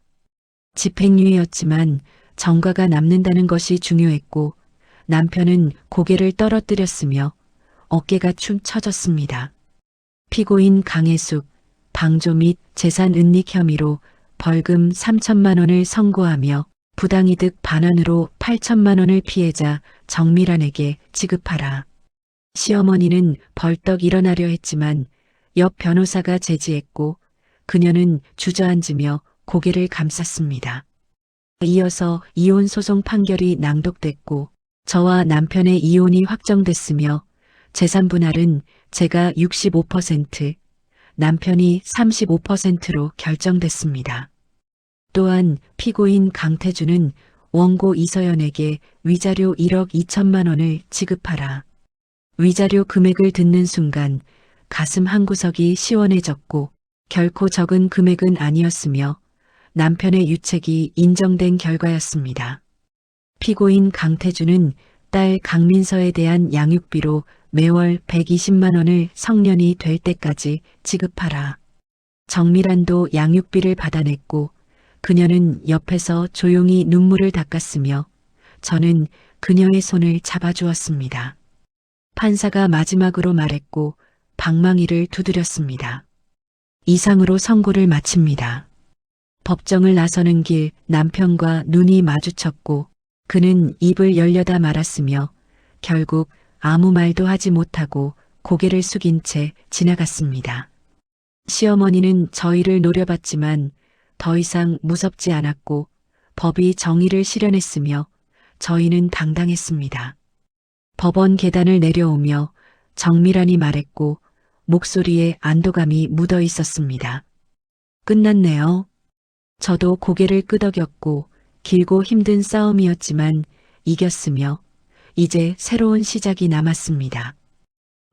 집행유예였지만 전과가 남는다는 것이 중요했고 남편은 고개를 떨어뜨렸으며 어깨가 축 처졌습니다. 피고인 강혜숙, 방조 및 재산 은닉 혐의로 벌금 3천만 원을 선고하며 부당이득 반환으로 8천만 원을 피해자 정미란에게 지급하라. 시어머니는 벌떡 일어나려 했지만 옆 변호사가 제지했고 그녀는 주저앉으며 고개를 감쌌습니다. 이어서 이혼 소송 판결이 낭독됐고 저와 남편의 이혼이 확정됐으며 재산 분할은 제가 65%, 남편이 35%로 결정됐습니다. 또한 피고인 강태준은 원고 이서연에게 위자료 1억 2천만 원을 지급하라. 위자료 금액을 듣는 순간 가슴 한구석이 시원해졌고 결코 적은 금액은 아니었으며 남편의 유책이 인정된 결과였습니다. 피고인 강태준은 딸 강민서에 대한 양육비로 매월 120만 원을 성년이 될 때까지 지급하라. 정미란도 양육비를 받아냈고 그녀는 옆에서 조용히 눈물을 닦았으며 저는 그녀의 손을 잡아주었습니다. 판사가 마지막으로 말했고 방망이를 두드렸습니다. 이상으로 선고를 마칩니다. 법정을 나서는 길 남편과 눈이 마주쳤고 그는 입을 열려다 말았으며 결국 아무 말도 하지 못하고 고개를 숙인 채 지나갔습니다. 시어머니는 저희를 노려봤지만 더 이상 무섭지 않았고 법이 정의를 실현했으며 저희는 당당했습니다. 법원 계단을 내려오며 정밀한이 말했고 목소리에 안도감이 묻어 있었습니다. 끝났네요. 저도 고개를 끄덕였고 길고 힘든 싸움이었지만 이겼으며 이제 새로운 시작이 남았습니다.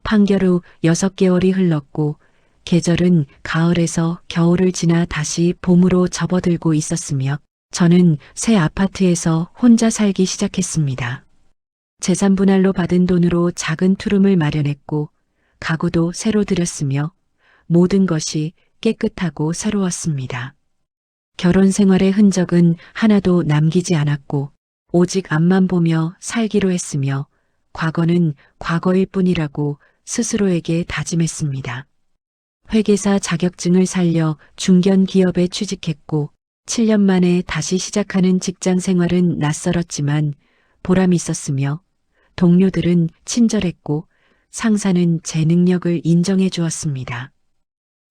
판결 후 6개월이 흘렀고 계절은 가을에서 겨울을 지나 다시 봄으로 접어들고 있었으며 저는 새 아파트에서 혼자 살기 시작했습니다. 재산 분할로 받은 돈으로 작은 투룸을 마련했고 가구도 새로 들였으며 모든 것이 깨끗하고 새로웠습니다. 결혼 생활의 흔적은 하나도 남기지 않았고 오직 앞만 보며 살기로 했으며 과거는 과거일 뿐이라고 스스로에게 다짐했습니다. 회계사 자격증을 살려 중견 기업에 취직했고 7년 만에 다시 시작하는 직장 생활은 낯설었지만 보람 있었으며 동료들은 친절했고 상사는 제 능력을 인정해 주었습니다.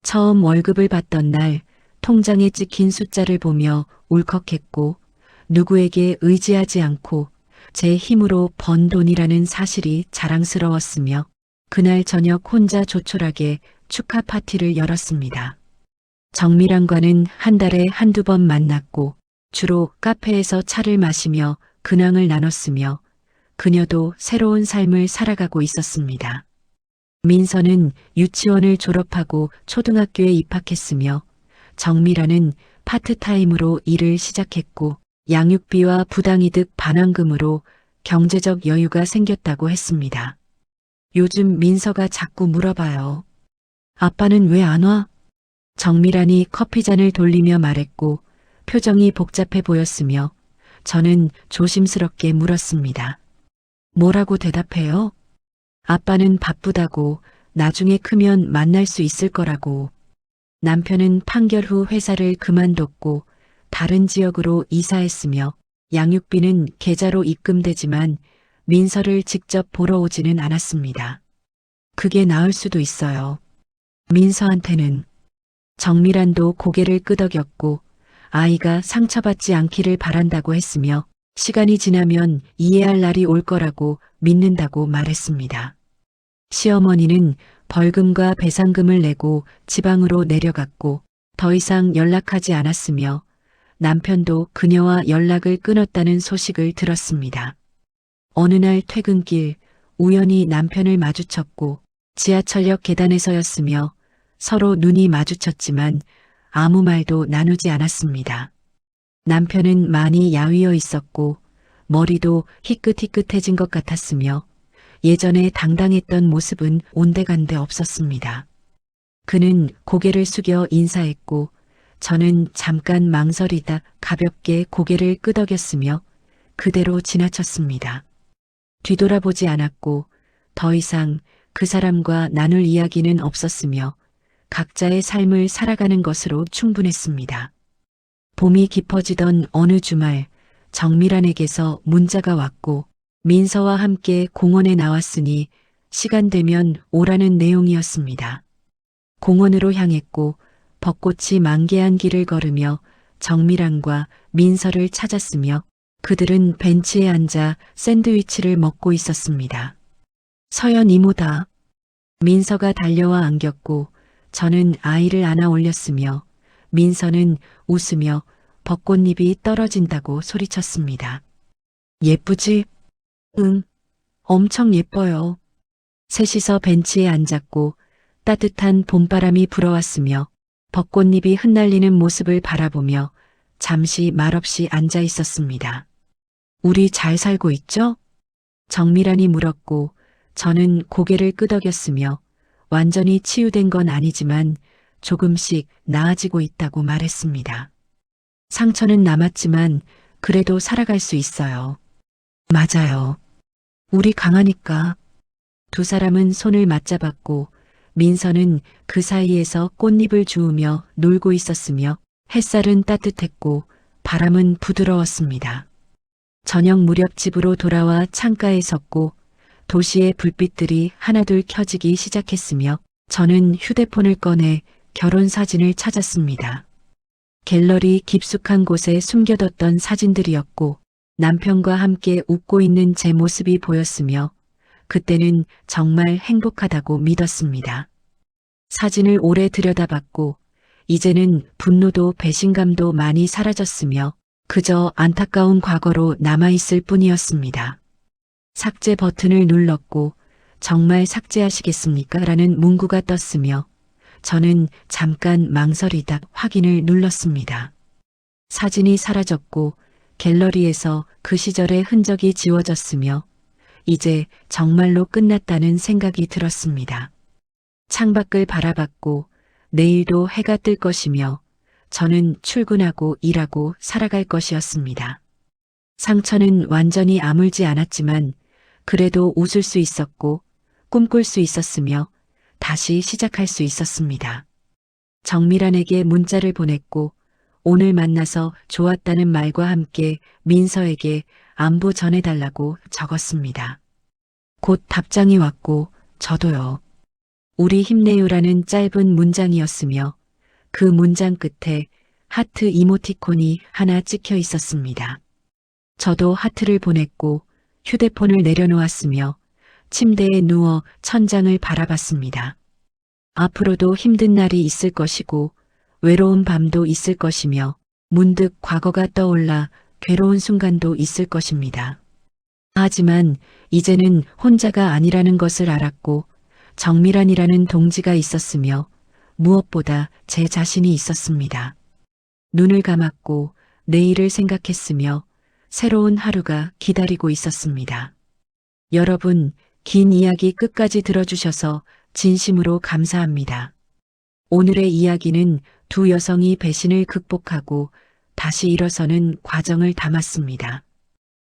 처음 월급을 받던 날 통장에 찍힌 숫자를 보며 울컥했고 누구에게 의지하지 않고 제 힘으로 번 돈이라는 사실이 자랑스러웠으며 그날 저녁 혼자 조촐하게 축하 파티를 열었습니다. 정밀한과는 한 달에 한두 번 만났고 주로 카페에서 차를 마시며 근황을 나눴으며 그녀도 새로운 삶을 살아가고 있었습니다. 민서는 유치원을 졸업하고 초등학교에 입학했으며 정밀한은 파트타임으로 일을 시작했고 양육비와 부당이득 반환금으로 경제적 여유가 생겼다고 했습니다. 요즘 민서가 자꾸 물어봐요. 아빠는 왜 안 와? 정밀한이 커피잔을 돌리며 말했고 표정이 복잡해 보였으며 저는 조심스럽게 물었습니다. 뭐라고 대답해요? 아빠는 바쁘다고 나중에 크면 만날 수 있을 거라고. 남편은 판결 후 회사를 그만뒀고 다른 지역으로 이사했으며 양육비는 계좌로 입금되지만 민서를 직접 보러 오지는 않았습니다. 그게 나을 수도 있어요. 민서한테는. 정밀한도 고개를 끄덕였고 아이가 상처받지 않기를 바란다고 했으며 시간이 지나면 이해할 날이 올 거라고 믿는다고 말했습니다. 시어머니는 벌금과 배상금을 내고 지방으로 내려갔고 더 이상 연락하지 않았으며 남편도 그녀와 연락을 끊었다는 소식을 들었습니다. 어느 날 퇴근길 우연히 남편을 마주쳤고 지하철역 계단에서였으며 서로 눈이 마주쳤지만 아무 말도 나누지 않았습니다. 남편은 많이 야위어 있었고 머리도 희끗희끗해진 것 같았으며 예전에 당당했던 모습은 온데간데 없었습니다. 그는 고개를 숙여 인사했고 저는 잠깐 망설이다 가볍게 고개를 끄덕였으며 그대로 지나쳤습니다. 뒤돌아보지 않았고 더 이상 그 사람과 나눌 이야기는 없었으며 각자의 삶을 살아가는 것으로 충분했습니다. 봄이 깊어지던 어느 주말 정밀한에게서 문자가 왔고 민서와 함께 공원에 나왔으니 시간 되면 오라는 내용이었습니다. 공원으로 향했고 벚꽃이 만개한 길을 걸으며 정밀한과 민서를 찾았으며 그들은 벤치에 앉아 샌드위치를 먹고 있었습니다. 서연 이모다. 민서가 달려와 안겼고 저는 아이를 안아 올렸으며 민서는 웃으며 벚꽃잎이 떨어진다고 소리쳤습니다. 예쁘지? 응, 엄청 예뻐요. 셋이서 벤치에 앉았고 따뜻한 봄바람이 불어왔으며 벚꽃잎이 흩날리는 모습을 바라보며 잠시 말없이 앉아 있었습니다. 우리 잘 살고 있죠? 정밀한이 물었고 저는 고개를 끄덕였으며 완전히 치유된 건 아니지만 조금씩 나아지고 있다고 말했습니다. 상처는 남았지만 그래도 살아갈 수 있어요. 맞아요. 우리 강하니까. 두 사람은 손을 맞잡았고 민서는 그 사이에서 꽃잎을 주우며 놀고 있었으며 햇살은 따뜻했고 바람은 부드러웠습니다. 저녁 무렵 집으로 돌아와 창가에 섰고 도시의 불빛들이 하나둘 켜지기 시작했으며 저는 휴대폰을 꺼내 결혼 사진을 찾았습니다. 갤러리 깊숙한 곳에 숨겨뒀던 사진들이었고 남편과 함께 웃고 있는 제 모습이 보였으며 그때는 정말 행복하다고 믿었습니다. 사진을 오래 들여다봤고 이제는 분노도 배신감도 많이 사라졌으며 그저 안타까운 과거로 남아있을 뿐이었습니다. 삭제 버튼을 눌렀고 정말 삭제하시겠습니까? 라는 문구가 떴으며 저는 잠깐 망설이다 확인을 눌렀습니다. 사진이 사라졌고 갤러리에서 그 시절의 흔적이 지워졌으며 이제 정말로 끝났다는 생각이 들었습니다. 창밖을 바라봤고 내일도 해가 뜰 것이며 저는 출근하고 일하고 살아갈 것이었습니다. 상처는 완전히 아물지 않았지만 그래도 웃을 수 있었고 꿈꿀 수 있었으며 다시 시작할 수 있었습니다. 정미란에게 문자를 보냈고 오늘 만나서 좋았다는 말과 함께 민서에게 안부 전해달라고 적었습니다. 곧 답장이 왔고 저도요. 우리 힘내요라는 짧은 문장이었으며 그 문장 끝에 하트 이모티콘이 하나 찍혀 있었습니다. 저도 하트를 보냈고 휴대폰을 내려놓았으며 침대에 누워 천장을 바라봤습니다. 앞으로도 힘든 날이 있을 것이고 외로운 밤도 있을 것이며 문득 과거가 떠올라 괴로운 순간도 있을 것입니다. 하지만 이제는 혼자가 아니라는 것을 알았고 정미란이라는 동지가 있었으며 무엇보다 제 자신이 있었습니다. 눈을 감았고 내일을 생각했으며 새로운 하루가 기다리고 있었습니다. 여러분, 긴 이야기 끝까지 들어주셔서 진심으로 감사합니다. 오늘의 이야기는 두 여성이 배신을 극복하고 다시 일어서는 과정을 담았습니다.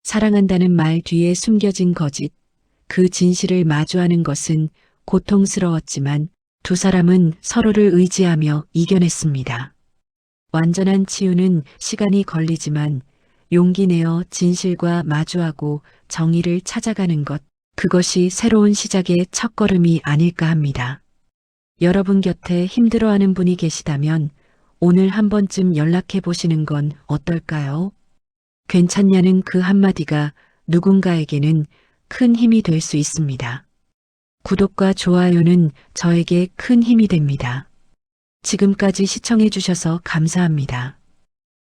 사랑한다는 말 뒤에 숨겨진 거짓, 그 진실을 마주하는 것은 고통스러웠지만 두 사람은 서로를 의지하며 이겨냈습니다. 완전한 치유는 시간이 걸리지만 용기 내어 진실과 마주하고 정의를 찾아가는 것, 그것이 새로운 시작의 첫걸음이 아닐까 합니다. 여러분 곁에 힘들어하는 분이 계시다면 오늘 한 번쯤 연락해 보시는 건 어떨까요? 괜찮냐는 그 한마디가 누군가에게는 큰 힘이 될 수 있습니다. 구독과 좋아요는 저에게 큰 힘이 됩니다. 지금까지 시청해 주셔서 감사합니다.